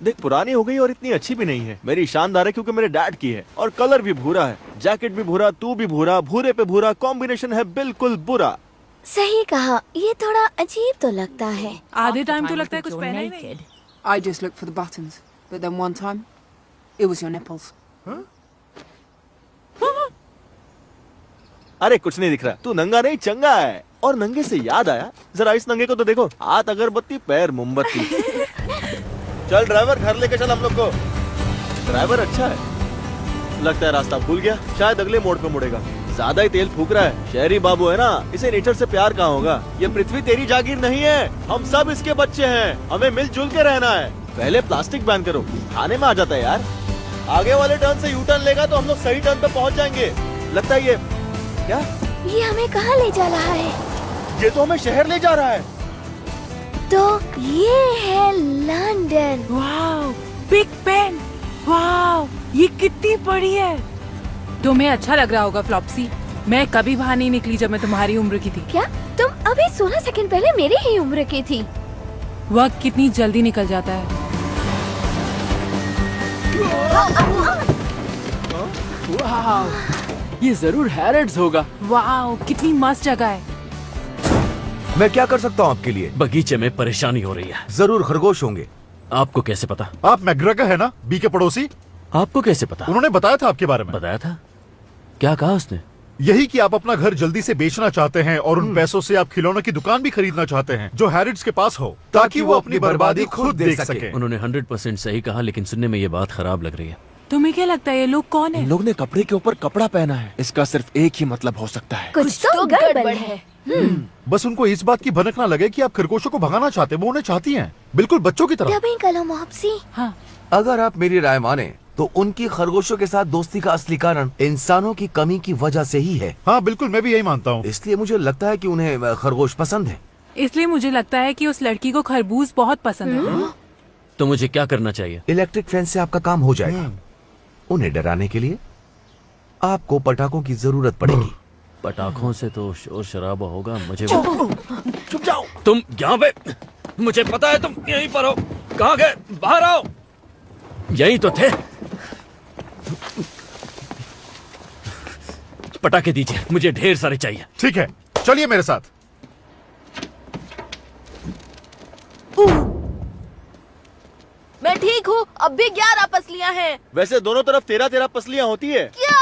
देख, पुरानी हो गई और इतनी अच्छी भी नहीं है। मेरी शानदार है क्योंकि मेरे डैड की है, और कलर भी भूरा है। जैकेट भी भूरा, तू भी भूरा, भूरे पे भूरा, कॉम्बिनेशन है बिल्कुल बुरा। सही कहा, ये थोड़ा अजीब तो लगता है। आधे टाइम तो लगता है कुछ पहना ही नहीं। I just looked for the buttons, but then one time, it was your nipples. अरे कुछ नहीं दिख रहा, तू नंगा नहीं चंगा है। और नंगे से याद आया, जरा इस नंगे को तो देखो, हाथ अगरबत्ती पैर मोमबत्ती। चल ड्राइवर, घर लेके चल हम लोग को। ड्राइवर अच्छा है, लगता है रास्ता भूल गया, शायद अगले मोड़ पे मुड़ेगा। ज्यादा ही तेल फूक रहा है। शहरी बाबू है ना, इसे नेचर से प्यार कहाँ होगा। ये पृथ्वी तेरी जागीर नहीं है, हम सब इसके बच्चे हैं, हमें मिलजुल के रहना है। पहले प्लास्टिक बैन करो, खाने में आ जाता है यार। आगे वाले टर्न से यू टर्न लेगा तो हम लोग सही टर्न पे पहुंच जाएंगे। लगता है ये क्या? ये हमें कहाँ ले जा रहा है? ये तो हमें शहर ले जा रहा है। तो ये है London. Wow, big Ben. Wow, ये कितनी बड़ी है। तुम्हें अच्छा लग रहा होगा फ्लॉप्सी। मैं कभी बाहर नहीं निकली जब मैं तुम्हारी उम्र की थी। क्या तुम अभी 16 सेकंड पहले मेरी ही उम्र की थी? वक्त कितनी जल्दी निकल जाता है। वाह, ये जरूर हैरड्स होगा। वाओ, कितनी मस्त जगह है। मैं क्या कर सकता हूँ आपके लिए? बगीचे में परेशानी हो रही है। जरूर खरगोश होंगे। आपको कैसे पता? आप मैग्रेगर है ना, बी के पड़ोसी? आपको कैसे पता? उन्होंने बताया था आपके बारे में। बताया था? क्या कहा उसने? यही कि आप अपना घर जल्दी से बेचना चाहते हैं और उन पैसों से आप खिलौनों की दुकान भी खरीदना चाहते हैं जो हैरिड्स के पास हो, ताकि वो अपनी बर्बादी खुद देख सके। उन्होंने 100% सही कहा, लेकिन सुनने में ये बात खराब लग रही है। तुम्हें क्या लगता है ये लोग कौन है? इन लोग ने कपड़े के ऊपर कपड़ा पहना है। इसका सिर्फ एक ही मतलब हो सकता है, कुछ तो गड़बड़ है। बस उनको इस बात की भनक ना लगे कि आप खरगोशों को भगाना चाहते, वो उन्हें चाहती हैं, बिल्कुल बच्चों की तरह। हाँ। अगर आप मेरी राय माने तो उनकी खरगोशों के साथ दोस्ती का असली कारण इंसानों की कमी की वजह से ही है। हाँ बिल्कुल, मैं भी यही मानता हूँ। इसलिए मुझे लगता है कि उन्हें खरगोश पसंद है। इसलिए मुझे लगता है कि उस लड़की को खरबूज बहुत पसंद है। तो मुझे क्या करना चाहिए? इलेक्ट्रिक फेंस से आपका काम हो जाएगा। उन्हें डराने के लिए आपको पटाखों की जरूरत पड़ेगी। पटाखों से तो शोर शराबा होगा। मुझे चुप जाओ। तुम यहाँ पे, मुझे पता है तुम यहीं पर हो। कहाँ गए? बाहर आओ। यही तो थे। पटाखे दीजिए, मुझे ढेर सारे चाहिए। ठीक है, चलिए मेरे साथ। मैं ठीक हूँ, अब भी 11 पसलियाँ हैं। वैसे दोनों तरफ 13-13 पसलियाँ होती है। क्या?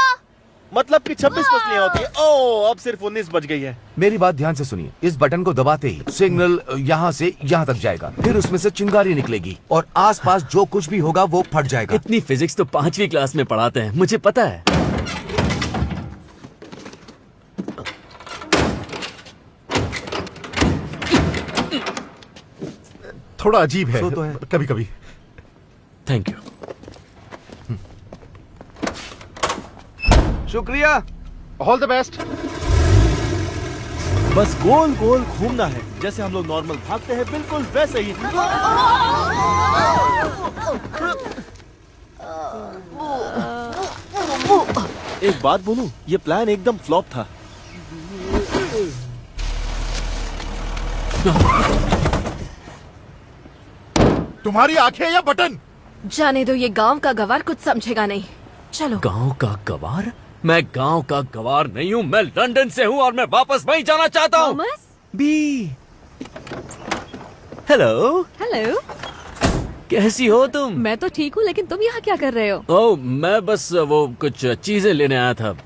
मतलब कि 26 पसलियाँ होती है। ओह, अब सिर्फ 19 बच गई है। मेरी बात ध्यान से सुनिए। इस बटन को दबाते ही सिग्नल यहाँ से यहाँ तक जाएगा, फिर उसमें से चिंगारी निकलेगी और आसपास जो कुछ भी होगा वो फट जाएगा। इतनी फिजिक्स तो 5वीं क्लास में पढ़ाते हैं, मुझे पता है। थोड़ा अजीब है, तो है। कभी कभी। Thank you. शुक्रिया। All the best. बस गोल गोल घूमना है, जैसे हम लोग नॉर्मल भागते हैं, बिल्कुल वैसे ही। एक बात बोलूं, ये प्लान एकदम फ्लॉप था। तुम्हारी आंखें या बटन? जाने दो, ये गांव का गवार कुछ समझेगा नहीं। चलो। गांव का गवार? मैं गांव का गवार नहीं हूँ, मैं लंदन से हूँ और मैं वापस वहीं जाना चाहता हूँ। बी। हेलो। हेलो। कैसी हो तुम? मैं तो ठीक हूँ, लेकिन तुम यहाँ क्या कर रहे हो? ओह, मैं बस वो कुछ चीजें लेने आया था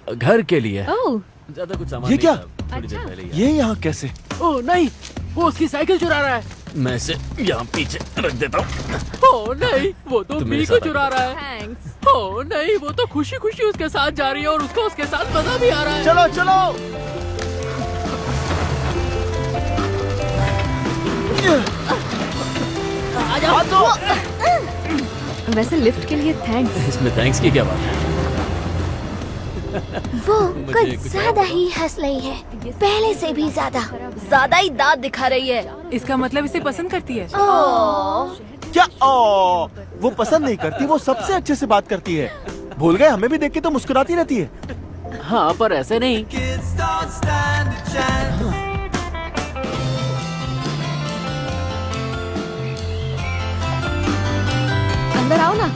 घर के लिए। ओह, ज्यादा कुछ सामान ये नहीं क्या? था, थोड़ी देर पहले ही ये यहाँ कैसे? ओह नहीं, वो उसकी साइकिल चुरा रहा है। मैं इसे यहाँ पीछे रख देता हूँ। ओह नहीं, वो तो तुम मेरे बी को साथ चुरा रहा है। थैंक्स। ओह नहीं, वो तो खुशी खुशी उसके साथ जा रही है और उसको उसके साथ मजा भी आ रहा है। चलो चलो। आ जाओ। वैसे लिफ्ट के लिए थैंक्स। इसमें थैंक्स की क्या बात है? वो मुझे कुछ कुछ ज्यादा ही हंस रही है, पहले से भी ज्यादा ही दांत दिखा रही है। इसका मतलब इसे पसंद करती है। क्या वो पसंद नहीं करती, वो सबसे अच्छे से बात करती है। भूल गए, हमें भी देख के तो मुस्कुराती रहती है। हाँ, पर ऐसे नहीं। अंदर आओ ना।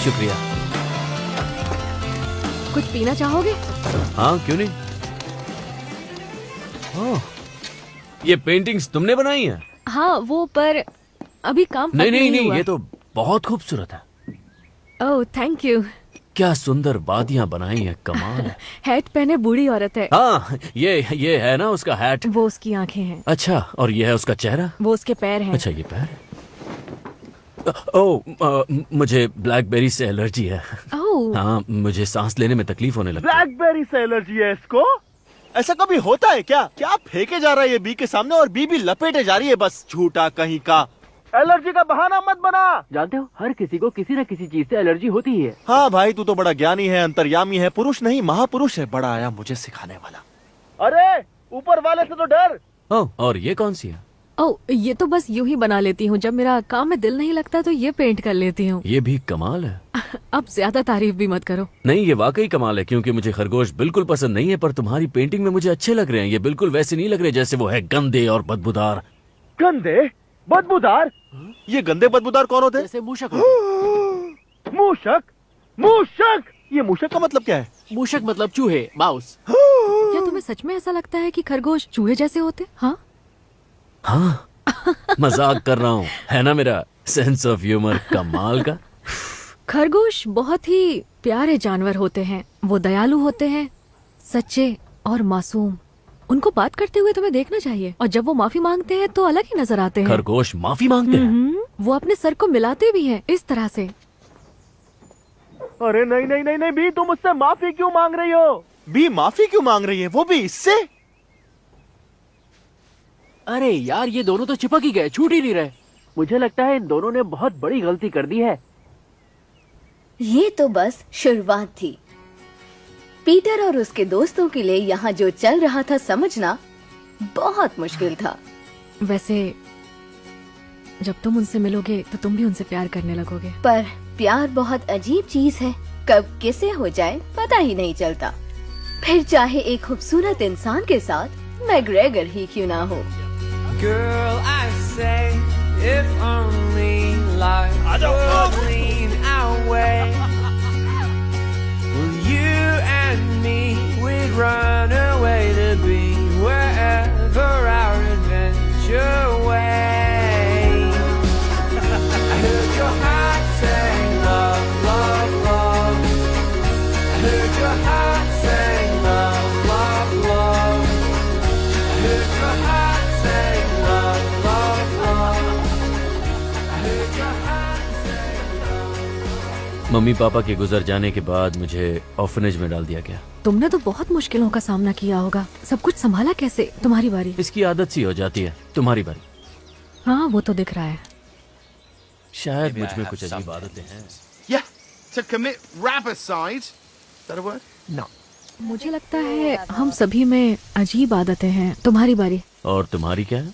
शुक्रिया। कुछ पीना चाहोगे? हाँ, क्यों नहीं। ओह, ये पेंटिंग्स तुमने बनाई हैं? हाँ, वो पर अभी काम नहीं खत्म नहीं नहीं, हुआ। ये तो बहुत खूबसूरत है। ओह, थैंक यू। क्या सुंदर वादियां बनाई हैं, कमाल है। हैट पहने बूढ़ी औरत है। हाँ, ये है ना उसका हैट। वो उसकी आंखें हैं। अच्छा, और ये है उसका चेहरा। वो उसके पैर हैं। अच्छा, ये पैर है। मुझे ब्लैकबेरी से एलर्जी है। ओह। हाँ, मुझे सांस लेने में तकलीफ होने लगती है। ब्लैकबेरी से एलर्जी है इसको? ऐसा कभी होता है क्या? क्या फेंके जा रहा है ये बी के सामने और बी भी लपेटे जा रही है, बस झूठा कहीं का। एलर्जी का बहाना मत बना। जानते हो, हर किसी को किसी न किसी चीज से एलर्जी होती ही है। हाँ भाई, तू तो बड़ा ज्ञानी है, अंतर्यामी है, पुरुष नहीं महापुरुष है, बड़ा आया मुझे सिखाने वाला। अरे ऊपर वाले से तो डर। ओह, और ये कौन सी है? ओह, ये तो बस यूं ही बना लेती हूँ। जब मेरा काम में दिल नहीं लगता तो ये पेंट कर लेती हूँ। ये भी कमाल है। अब ज्यादा तारीफ भी मत करो। नहीं, ये वाकई कमाल है, क्योंकि मुझे खरगोश बिल्कुल पसंद नहीं है, पर तुम्हारी पेंटिंग में मुझे अच्छे लग रहे हैं। ये बिल्कुल वैसे नहीं लग रहे जैसे वो है गंदे और बदबूदार। गंदे बदबूदार? ये गंदे बदबूदार कौन होते हैं? जैसे मूषक। मूषक? मूषक? ये मूषक का मतलब क्या है? मूषक मतलब चूहे, माउस। क्या तुम्हें सच में ऐसा लगता है कि खरगोश चूहे जैसे होते? हाँ हाँ, मजाक कर रहा हूँ, है ना मेरा सेंस ऑफ ह्यूमर कमाल का। खरगोश बहुत ही प्यारे जानवर होते हैं। वो दयालु होते हैं, सच्चे और मासूम। उनको बात करते हुए तुम्हें देखना चाहिए, और जब वो माफी मांगते हैं तो अलग ही नजर आते हैं। खरगोश माफी मांगते हैं? वो अपने सर को मिलाते भी हैं इस तरह से। अरे नहीं नहीं नहीं नहीं, बी तुम मुझसे माफी क्यों मांग रही हो? बी माफी क्यों मांग रही है, वो भी इससे? अरे यार, ये दोनों तो चिपक ही गए, छूट ही नहीं रहे। मुझे लगता है इन दोनों ने बहुत बड़ी गलती कर दी है। ये तो बस शुरुआत थी। पीटर और उसके दोस्तों के लिए यहाँ जो चल रहा था समझना बहुत मुश्किल था। वैसे जब तुम उनसे मिलोगे तो तुम भी उनसे प्यार करने लगोगे। पर प्यार बहुत अजीब चीज है, कब किसे हो जाए पता ही नहीं चलता। फिर चाहे एक खूबसूरत इंसान के साथ मैग्रेगर ही क्यों ना हो। Girl, I say, if only life would lean our way. Well, you and me, we'd run away to be wherever our adventure waits. I heard your heart say love, love, love. I heard your heart say love, love, love. I heard your heart say love, love, love. I heard your heart say love. Mummy papa के गुजर जाने के बाद मुझे ऑर्फनेज में डाल दिया गया। तुमने तो बहुत मुश्किलों का सामना किया होगा। सब कुछ संभाला कैसे? तुम्हारी बारी। इसकी आदत सी हो जाती है। तुम्हारी बारी। हाँ, वो तो दिख रहा है। शायद मुझ में कुछ अजीब आदतें हैं। Yeah, to commit rapicide. Is that a word? No. मुझे लगता है हम सभी में अजीब आदतें हैं। तुम्हारी बारी। और तुम्हारी क्या है?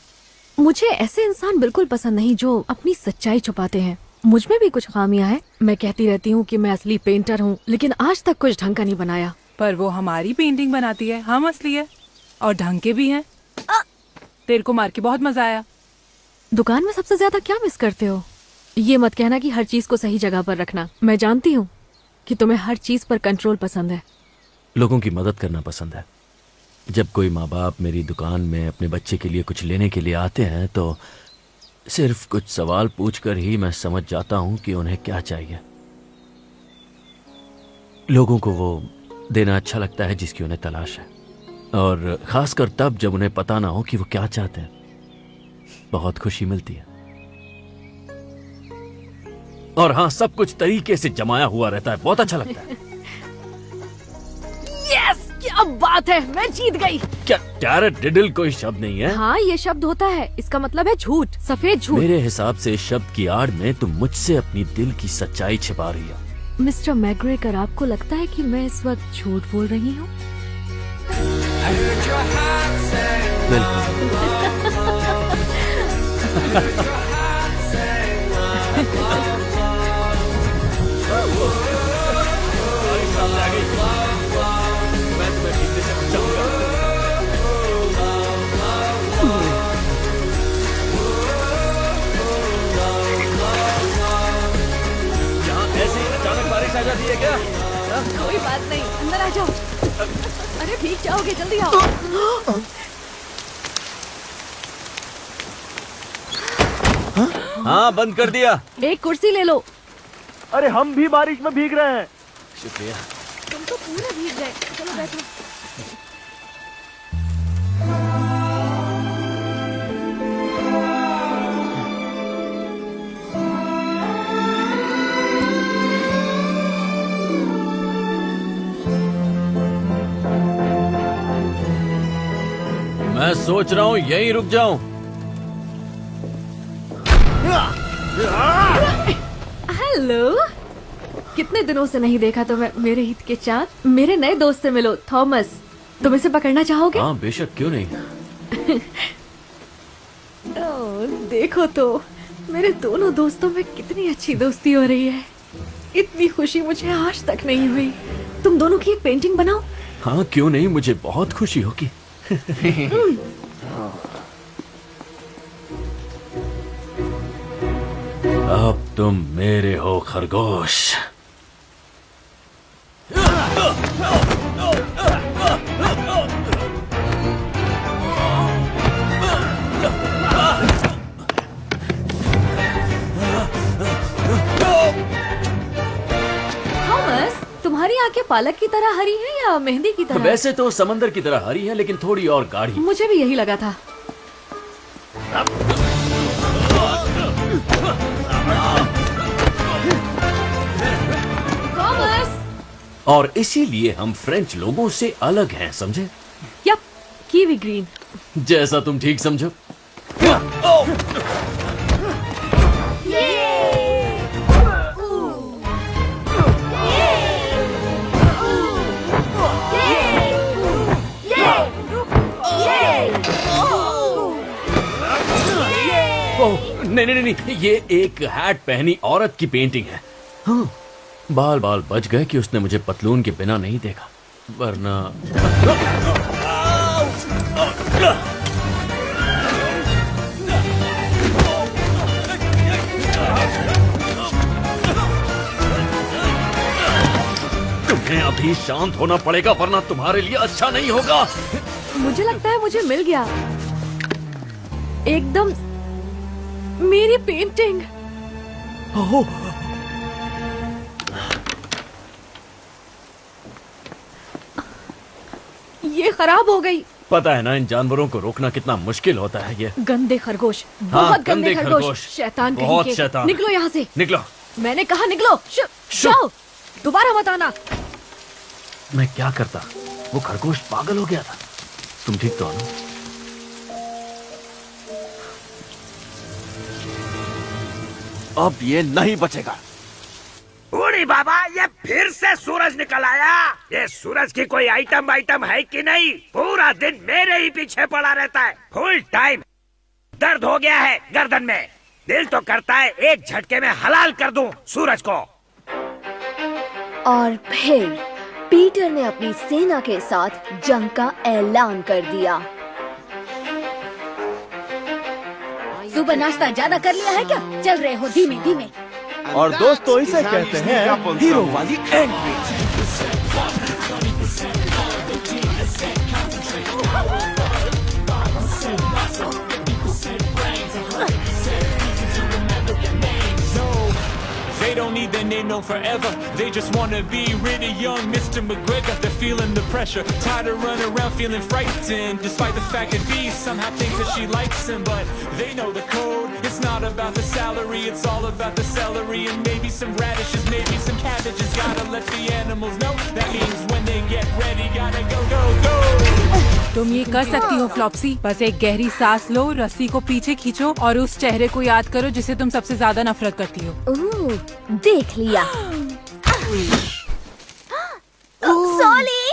मुझे ऐसे इंसान बिल्कुल पसंद नहीं जो अपनी सच्चाई छुपाते हैं। मुझ में भी कुछ खामियां हैं। मैं कहती रहती हूँ कि मैं असली पेंटर हूँ, लेकिन आज तक कुछ ढंग का नहीं बनाया। पर वो हमारी पेंटिंग बनाती है, हम असली है और ढंग के भी हैं। तेरे को मार के बहुत मजा आया। दुकान में सबसे ज्यादा क्या मिस करते हो? ये मत कहना कि हर चीज को सही जगह पर रखना। मैं जानती हूँ कि तुम्हें हर चीज पर कंट्रोल पसंद है। लोगों की मदद करना पसंद है। जब कोई माँ बाप मेरी दुकान में अपने बच्चे के लिए कुछ लेने के लिए आते हैं तो सिर्फ कुछ सवाल पूछकर ही मैं समझ जाता हूँ कि उन्हें क्या चाहिए। लोगों को वो देना अच्छा लगता है जिसकी उन्हें तलाश है, और खासकर तब जब उन्हें पता ना हो कि वो क्या चाहते हैं। बहुत खुशी मिलती है। और हाँ, सब कुछ तरीके से जमाया हुआ रहता है, बहुत अच्छा लगता है। यस! क्या बात है, मैं जीत गई। क्या टैरट डिडल कोई शब्द नहीं है? हाँ, ये शब्द होता है, इसका मतलब है झूठ, सफेद झूठ। मेरे हिसाब से शब्द की आड़ में तुम मुझसे अपनी दिल की सच्चाई छिपा रही हो। मिस्टर मैग्रेगर, आपको लगता है कि मैं इस वक्त झूठ बोल रही हूँ? बारिश आ जाती है क्या? कोई बात नहीं, अंदर आ जाओ। अरे भीग जाओगे, जल्दी आओ। हाँ, बंद कर दिया। एक कुर्सी ले लो। अरे हम भी बारिश में भीग रहे हैं। शुक्रिया। तुम तो पूरे भीग गए। चलो बैठो। मैं सोच रहा हूँ यहीं रुक जाऊं। हेलो, कितने दिनों से नहीं देखा तुम्हें मेरे हित के चाँद। मेरे नए दोस्त से मिलो, थॉमस। तुम इसे पकड़ना चाहोगे? हाँ, बेशक, क्यों नहीं। देखो तो मेरे दोनों दोस्तों में कितनी अच्छी दोस्ती हो रही है। इतनी खुशी मुझे आज तक नहीं हुई। तुम दोनों की एक पेंटिंग बनाओ। हाँ, क्यों नहीं, मुझे बहुत खुशी होगी। अब तुम मेरे हो खरगोश। थॉमस, तुम्हारी आंखें पालक की तरह हरी हैं या मेहंदी की तरह? वैसे तो समंदर की तरह हरी है, लेकिन थोड़ी और गाढ़ी। मुझे भी यही लगा था। थॉमस! और इसीलिए हम फ्रेंच लोगों से अलग हैं, समझे? Yup, kiwi green. जैसा तुम ठीक समझो। नहीं नहीं नहीं, ये एक हैट पहनी औरत की पेंटिंग है। हाँ, बाल बाल बच गए कि उसने मुझे पतलून के बिना नहीं देखा, वरना। तुम्हें अभी शांत होना पड़ेगा, वरना तुम्हारे लिए अच्छा नहीं होगा। मुझे लगता है मुझे मिल गया एकदम मेरी पेंटिंग। ओह, ये खराब हो गई। पता है ना, इन जानवरों को रोकना कितना मुश्किल होता है। ये गंदे खरगोश, हाँ, बहुत गंदे खरगोश। शैतान कहीं बहुत के। शैतान। निकलो यहाँ से। निकलो। मैंने कहा निकलो। जाओ, दोबारा मत आना। मैं क्या करता? वो खरगोश पागल हो गया था। तुम ठीक तो हो ना? अब ये नहीं बचेगा। बूढ़ी बाबा, ये फिर से सूरज निकल आया। ये सूरज की कोई आइटम है कि नहीं? पूरा दिन मेरे ही पीछे पड़ा रहता है। फुल टाइम दर्द हो गया है गर्दन में। दिल तो करता है एक झटके में हलाल कर दूं सूरज को। और फिर पीटर ने अपनी सेना के साथ जंग का ऐलान कर दिया। सुबह नाश्ता ज्यादा कर लिया है क्या? चल रहे हो धीमे धीमे। और दोस्तों, इसे कहते हैं हीरो वाली entry. They don't need the and they know forever. They just wanna be rid of young Mr. McGregor. They're feeling the pressure, tired of running around feeling frightened. Despite the fact that B somehow thinks that she likes him, but they know the code. It's not about the salary, it's all about the celery and maybe some radishes, maybe some cabbages. Gotta let the animals know. That means when they get ready, gotta go, go, go. तुम ये कर सकती हो फ्लॉप्सी। बस एक गहरी सांस लो, रस्सी को पीछे खींचो और उस चेहरे को याद करो जिसे तुम सबसे ज्यादा नफरत करती हो। देख लिया। सॉली।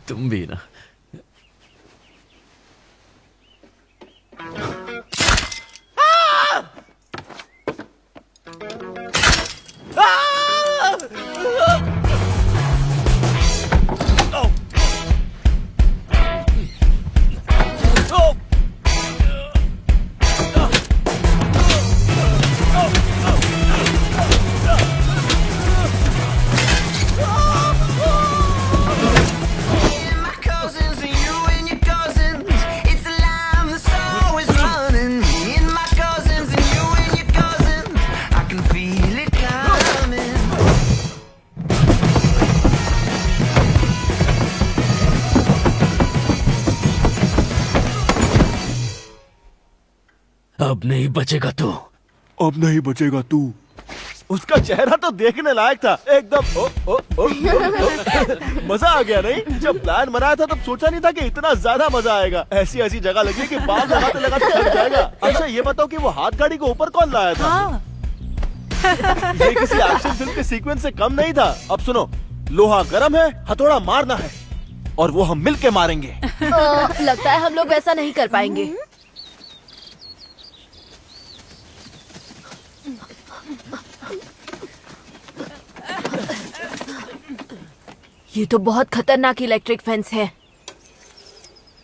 तुम भी ना। अब नहीं बचेगा तू। अब नहीं बचेगा तू। उसका चेहरा तो देखने लायक था एकदम। मजा आ गया नहीं? जब प्लान बनाया था तब सोचा नहीं था कि इतना ज्यादा मजा आएगा। ऐसी ऐसी जगह लगी कि बाल लगाते लगाते थक जाएगा। अच्छा ये बताओ कि वो हाथ गाड़ी को ऊपर कौन लाया था? ये किसी एक्शन फिल्म के सीक्वेंस से कम नहीं था। अब सुनो, लोहा गर्म है, हथौड़ा मारना है और वो हम मिलके मारेंगे। लगता है हम लोग वैसा नहीं कर पाएंगे। ये तो बहुत खतरनाक इलेक्ट्रिक फेंस है।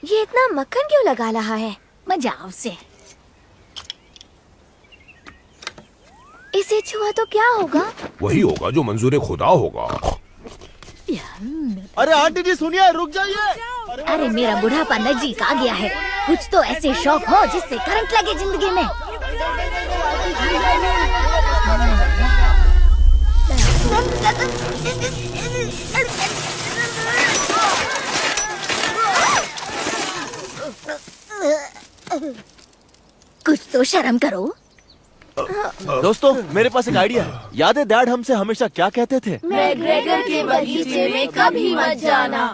ये इतना मक्खन क्यों लगा रहा है? मजाक से। इसे छुआ तो क्या होगा? वही होगा जो मंजूर खुदा होगा। अरे आंटी जी सुनिए, रुक जाइए। अरे मेरा बुढ़ापा नजदीक आ गया है। कुछ तो ऐसे शौक हो जिससे करंट लगे जिंदगी में। कुछ तो शर्म करो। दोस्तों मेरे पास एक आइडिया है। याद है डैड हमसे हमेशा क्या कहते थे? मैकग्रेगर के बगीचे में कभी मत जाना।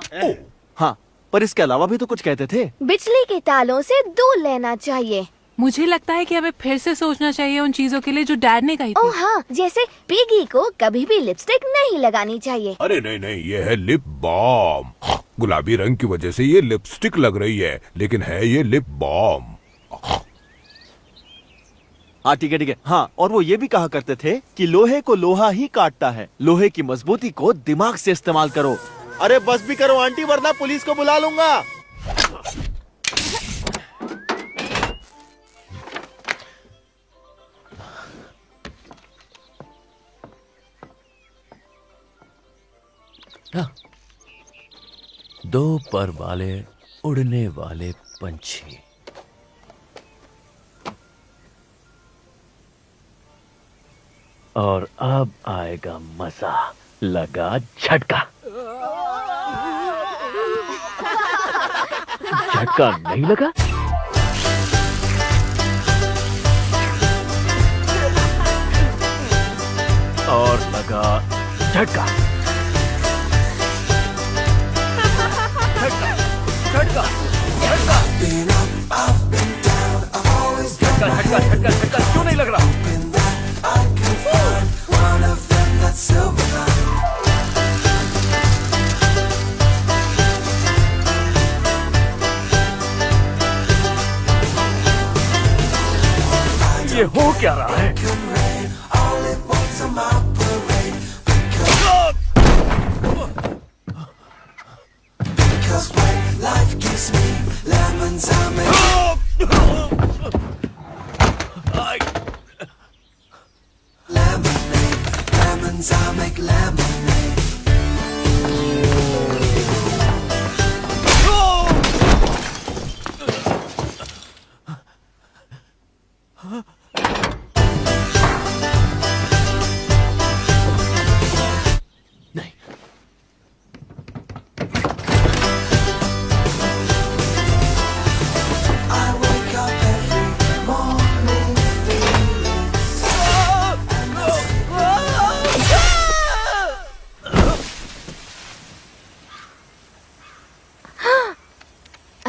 हाँ, पर इसके अलावा भी तो कुछ कहते थे। बिजली के तालों से दूर लेना चाहिए। मुझे लगता है कि हमें फिर से सोचना चाहिए उन चीजों के लिए जो डैड ने कही थी। ओह हाँ, जैसे पिगी को कभी भी लिपस्टिक नहीं लगानी चाहिए। अरे नहीं नहीं, ये है लिप बाम। गुलाबी रंग की वजह से ये लिपस्टिक लग रही है, लेकिन है ये लिप बाम। हाँ ठीक है। हाँ, और वो ये भी कहा करते थे कि लोहे को लोहा ही काटता है। लोहे की मजबूती को दिमाग से इस्तेमाल करो। अरे बस भी करो आंटी, वरना पुलिस को बुला लूंगा। दो पर वाले उड़ने वाले पंछी। और अब आएगा मजा। लगा झटका। झटका नहीं लगा? और लगा झटका। झटका क्यों नहीं लग रहा? ये हो क्या रहा है?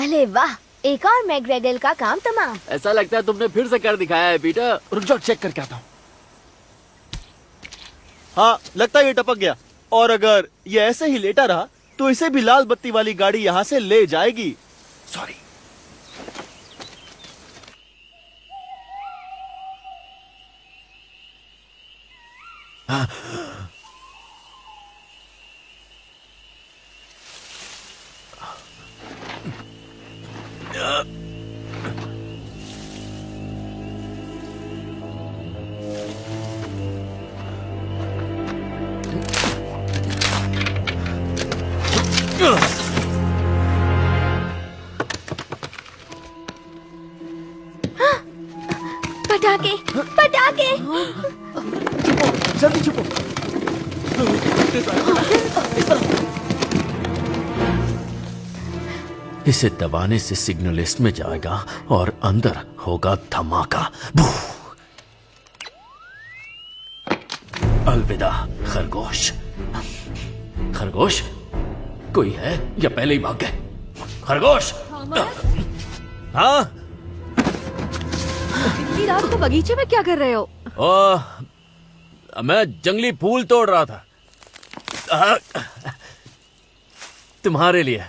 अरे वाह, एक और मैग्रेगल का काम तमाम। ऐसा लगता है तुमने फिर से कर दिखाया है पीटर। रुक जाओ, चेक करके आता हूँ। हाँ, लगता है ये टपक गया। और अगर ये ऐसे ही लेटा रहा तो इसे भी लाल बत्ती वाली गाड़ी यहाँ से ले जाएगी। सॉरी। पटाखे, पटाखे। जल्दी छुपो। इसे दबाने से सिग्नल इसमें जाएगा और अंदर होगा धमाका। अलविदा खरगोश। खरगोश, कोई है या पहले ही भाग गए? खरगोश। हाँ, इतनी रात को बगीचे में क्या कर रहे हो? मैं जंगली फूल तोड़ रहा था, तुम्हारे लिए।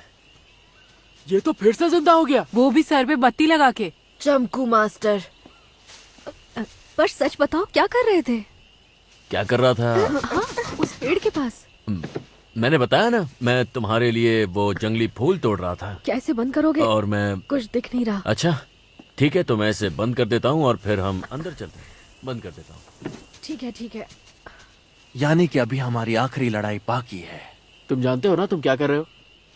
ये तो फिर से जिंदा हो गया, वो भी सर पे बत्ती लगा के। चमकू मास्टर, पर सच बताओ क्या कर रहे थे? क्या कर रहा था? हाँ, उस पेड़ के पास। मैंने बताया ना, मैं तुम्हारे लिए वो जंगली फूल तोड़ रहा था। कैसे बंद करोगे? और मैं कुछ दिख नहीं रहा। अच्छा ठीक है, तो मैं इसे बंद कर देता हूँ और फिर हम अंदर चलते हैं। बंद कर देता हूँ। ठीक है, ठीक है। यानी कि अभी हमारी आखिरी लड़ाई बाकी है। तुम जानते हो ना तुम क्या कर रहे हो?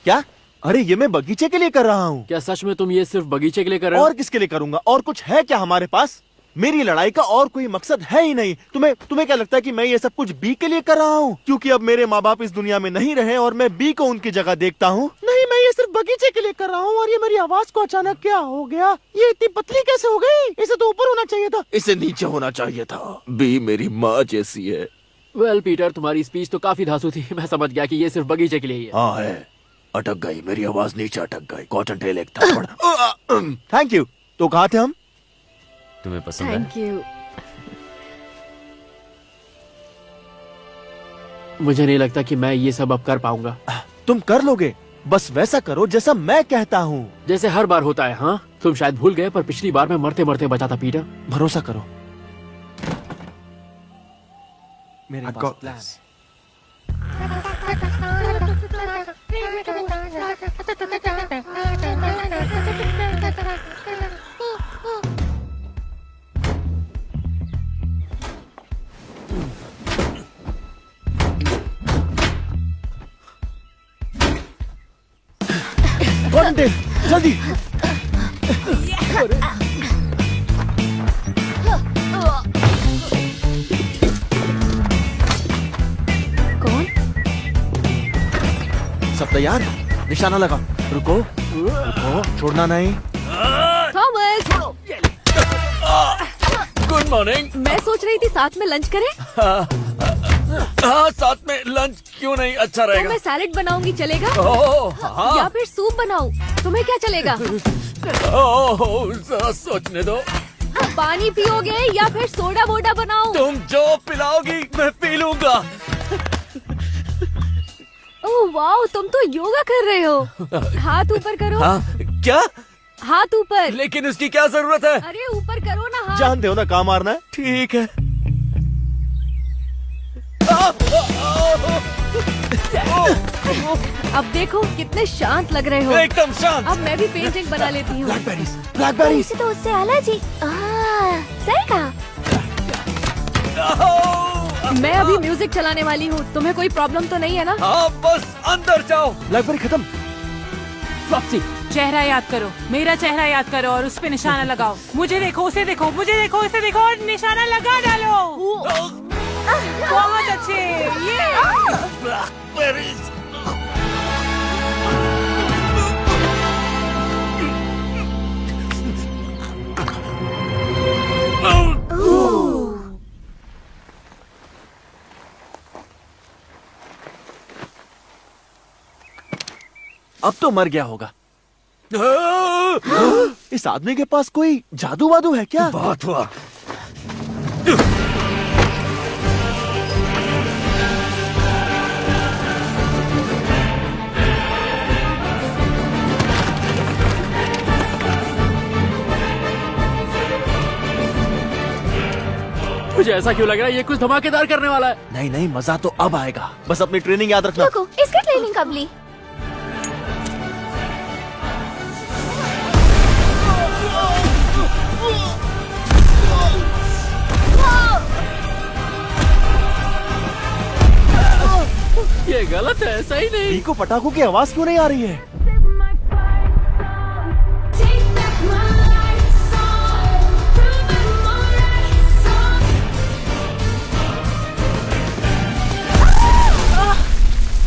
क्या? अरे ये मैं बगीचे के लिए कर रहा हूँ। क्या सच में तुम ये सिर्फ बगीचे के लिए कर रहे हो? और किसके लिए करूंगा? और कुछ है क्या हमारे पास? मेरी लड़ाई का और कोई मकसद है ही नहीं। तुम्हें क्या लगता है कि मैं ये सब कुछ बी के लिए कर रहा हूँ? क्योंकि अब मेरे माँ बाप इस दुनिया में नहीं रहे और मैं बी को उनकी जगह देखता हूँ? नहीं, मैं ये सिर्फ बगीचे के लिए कर रहा हूँ। और ये मेरी आवाज को अचानक क्या हो गया? ये इतनी पतली कैसे हो गई? इसे तो ऊपर होना चाहिए था। इसे नीचे होना चाहिए था। बी मेरी माँ जैसी है। वेल पीटर, तुम्हारी स्पीच तो काफी धांसू थी। मैं समझ गया कि ये सिर्फ बगीचे के लिए ही है। हाँ है, अटक गई मेरी आवाज, नीचे अटक गई। कॉटन टेल एक थप्पड़। Thank you. तो कहाँ थे हम? तुम्हें पसंद है? Thank you. मुझे नहीं लगता कि मैं ये सब अब कर पाऊंगा। तुम कर लोगे, बस वैसा करो जैसा मैं कहता हूँ। जैसे हर बार होता है। हाँ, तुम शायद भूल गए, पर पिछली बार मैं मरते मरते बचा था पीटर। भरोसा करो मेरे I've पास got plan this. Cotton tail, जल्दी। कौन? सब तैयार? निशाना लगा। रुको रुको, छोड़ना नहीं। Thomas, good morning. मैं सोच रही थी साथ में लंच करें। हाँ, साथ में लंच क्यों नहीं? अच्छा तो रहेगा। मैं सैलेड बनाऊंगी, चलेगा? ओह, हाँ। या फिर सूप बनाऊं? तुम्हें क्या चलेगा? ओह, जरा सोचने दो। पानी पियोगे या फिर सोडा वोडा बनाऊं? तुम जो पिलाओगी मैं पी लूंगा। ओह वाओ, तुम तो योगा कर रहे हो। हाथ ऊपर करो। हाँ, क्या? हाथ ऊपर। लेकिन उसकी क्या जरूरत है? अरे ऊपर करो ना हाथ। जानते हो ना कहाँ मारना है? ठीक है। अब देखो कितने शांत लग रहे हो। एकदम शांत। अब मैं भी पेंटिंग बना लेती हूँ। ब्लैकबेरीज। इसे तो उससे एलर्जी। सही कहा। मैं अभी म्यूजिक चलाने वाली हूँ, तुम्हें कोई प्रॉब्लम तो नहीं है ना? हाँ, बस अंदर जाओ। ब्लैकबेरी खत्म। फ्लॉप्सी, चेहरा याद करो, मेरा चेहरा याद करो और उस पे निशाना लगाओ। मुझे देखो, उसे देखो, मुझे देखो, उसे देखो और निशाना लगा डालो। बहुत अच्छे। ये अब तो मर गया होगा। इस आदमी के पास कोई जादू वादू है क्या? बात हुआ। मुझे ऐसा क्यों लग रहा है ये कुछ धमाकेदार करने वाला है? नहीं नहीं, मजा तो अब आएगा। बस अपनी ट्रेनिंग याद रखना। रुको, इसकी ट्रेनिंग कब ली? ये गलत है, सही नहीं। को पटाखों की आवाज क्यों नहीं आ रही है?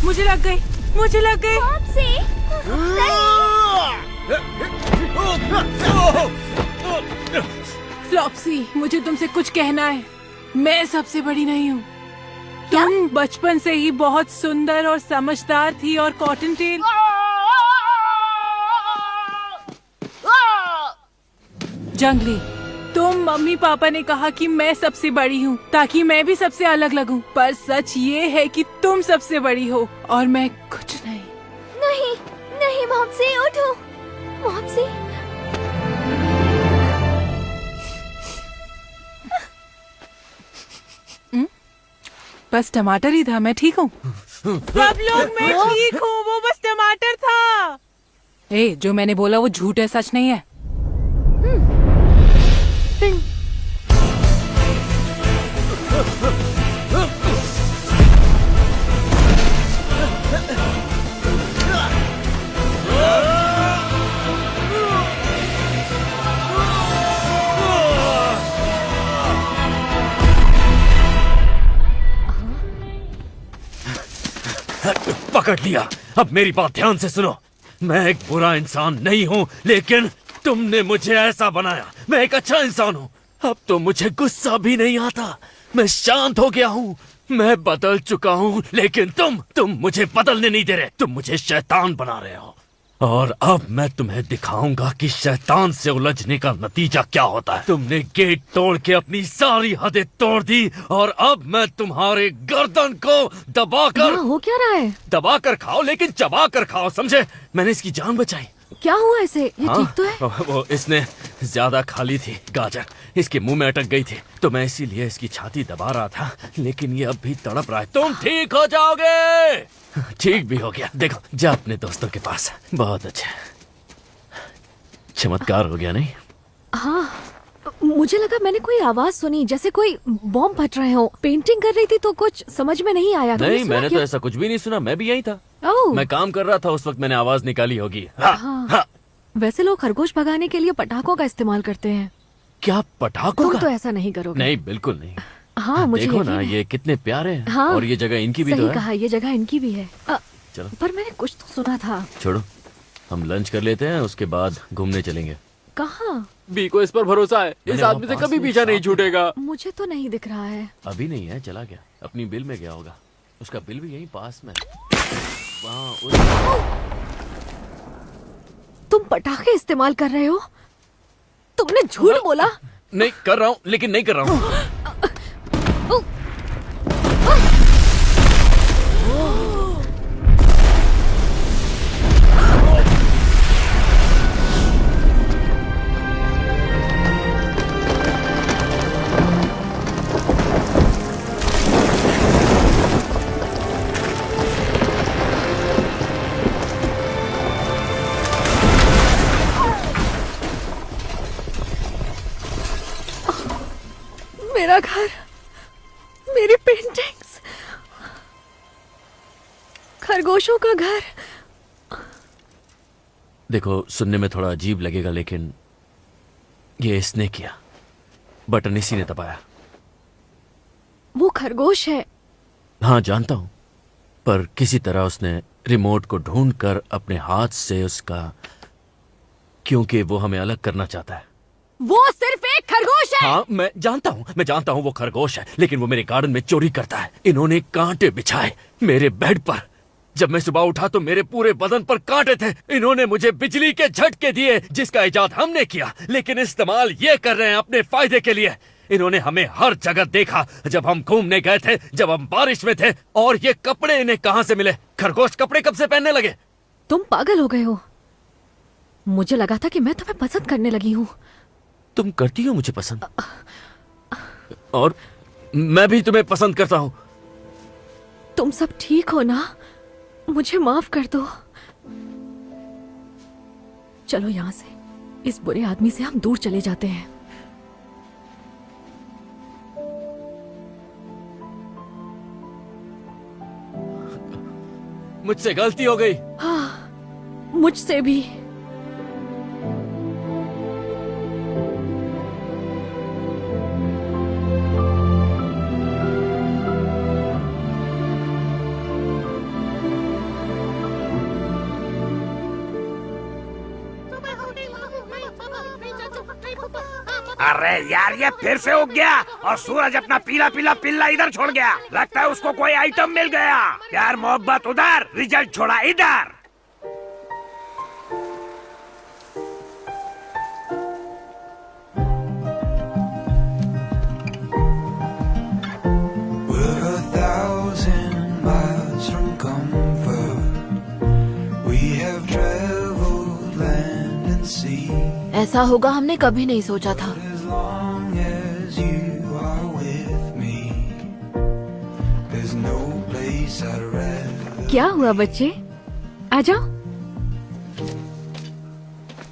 मुझे लग गई, मुझे लग गई। फ्लॉप्सी, मुझे तुमसे कुछ कहना है। मैं सबसे बड़ी नहीं हूँ। तुम बचपन से ही बहुत सुंदर और समझदार थी और कॉटन टेल जंगली, तुम मम्मी पापा ने कहा कि मैं सबसे बड़ी हूँ ताकि मैं भी सबसे अलग लगूं, पर सच ये है कि तुम सबसे बड़ी हो और मैं कुछ नहीं। नहीं नहीं मॉप्सी, उठो मॉप्सी। बस टमाटर ही था, मैं ठीक हूँ। सब लोग मैं ठीक हूँ, वो बस टमाटर था। जो मैंने बोला वो झूठ है, सच नहीं है। पकड़ लिया। अब मेरी बात ध्यान से सुनो। मैं एक बुरा इंसान नहीं हूँ, लेकिन तुमने मुझे ऐसा बनाया। मैं एक अच्छा इंसान हूँ। अब तो मुझे गुस्सा भी नहीं आता। मैं शांत हो गया हूँ। मैं बदल चुका हूँ, लेकिन तुम मुझे बदलने नहीं दे रहे। तुम मुझे शैतान बना रहे हो। और अब मैं तुम्हें दिखाऊंगा कि शैतान से उलझने का नतीजा क्या होता है। तुमने गेट तोड़ के अपनी सारी हदें तोड़ दी और अब मैं तुम्हारे गर्दन को दबाकर हो क्या रहा है? दबाकर खाओ, लेकिन चबा कर खाओ, समझे? मैंने इसकी जान बचाई। क्या हुआ इसे? ये ठीक तो है? वो इसने ज्यादा खा ली थी गाजर, इसके मुंह में अटक गई थी, तो मैं इसीलिए इसकी छाती दबा रहा था, लेकिन ये अब भी तड़प रहा है। तुम ठीक हो जाओगे। ठीक भी हो गया। देखो, जा अपने दोस्तों के पास। बहुत अच्छा, चमत्कार हो गया नहीं? हाँ, मुझे लगा मैंने कोई आवाज सुनी, जैसे कोई बॉम्ब फट रहे हो। पेंटिंग कर रही थी तो कुछ समझ में नहीं आया। नहीं, मैंने तो ऐसा कुछ भी नहीं सुना। मैं भी यही था। मैं काम कर रहा था उस वक्त, मैंने आवाज निकाली होगी। हाँ। वैसे लोग खरगोश भगाने के लिए पटाखों का इस्तेमाल करते हैं। क्या पटाखों का? तो ऐसा नहीं करोगे? नहीं, बिल्कुल नहीं। हाँ, मुझे देखो ना, ये कितने प्यारे हैं। हाँ, और ये जगह इनकी भी तो सही है। कहा, ये जगह इनकी भी है। चलो, पर मैंने कुछ तो सुना था। छोड़ो, हम लंच कर लेते हैं, उसके बाद घूमने चलेंगे। कहाँ? बी को इस पर भरोसा है। इस आदमी से कभी पीछा नहीं छूटेगा। मुझे तो नहीं दिख रहा है। अभी नहीं है, चला गया। अपनी बिल में गया होगा। उसका बिल भी यहीं पास में। तुम पटाखे इस्तेमाल कर रहे हो? तुमने झूठ बोला। नहीं कर रहा हूँ, लेकिन नहीं कर रहा हूँ। मेरा घर, मेरी पेंटिंग्स, खरगोशों का घर। देखो, सुनने में थोड़ा अजीब लगेगा, लेकिन ये इसने किया। बटन इसी ने दबाया। वो खरगोश है। हाँ, जानता हूं, पर किसी तरह उसने रिमोट को ढूंढकर अपने हाथ से उसका, क्योंकि वो हमें अलग करना चाहता है। वो सिर्फ एक खरगोश है। हाँ, मैं जानता हूँ वो खरगोश है, लेकिन वो मेरे गार्डन में चोरी करता है। इन्होंने कांटे बिछाए मेरे बेड पर। जब मैं सुबह उठा तो मेरे पूरे बदन पर कांटे थे। इन्होंने मुझे बिजली के झटके दिए जिसका इजाद हमने किया, लेकिन इस्तेमाल ये कर रहे हैं अपने फायदे के लिए। इन्होंने हमें हर जगह देखा, जब हम घूमने गए थे, जब हम बारिश में थे। और ये कपड़े इन्हें कहाँ से मिले? खरगोश कपड़े कब से पहनने लगे? तुम पागल हो गए हो। मुझे लगा था कि मैं तुम्हें पसंद करने लगी हूँ। तुम करती हो मुझे पसंद, और मैं भी तुम्हें पसंद करता हूँ। तुम सब ठीक हो ना? मुझे माफ कर दो। चलो यहाँ से, इस बुरे आदमी से हम दूर चले जाते हैं। मुझसे गलती हो गई। हाँ, मुझसे भी। अरे यार, ये फिर से उग गया और सूरज अपना पीला पीला पिल्ला इधर छोड़ गया। लगता है उसको कोई आइटम मिल गया। प्यार मोहब्बत उधर, रिजल्ट छोड़ा इधर। We're 1,000 miles from comfort. We have traveled land and sea. ऐसा होगा हमने कभी नहीं सोचा था। As long as you are with me, there's no place I'd rather. क्या हुआ बच्चे, आ जाओ।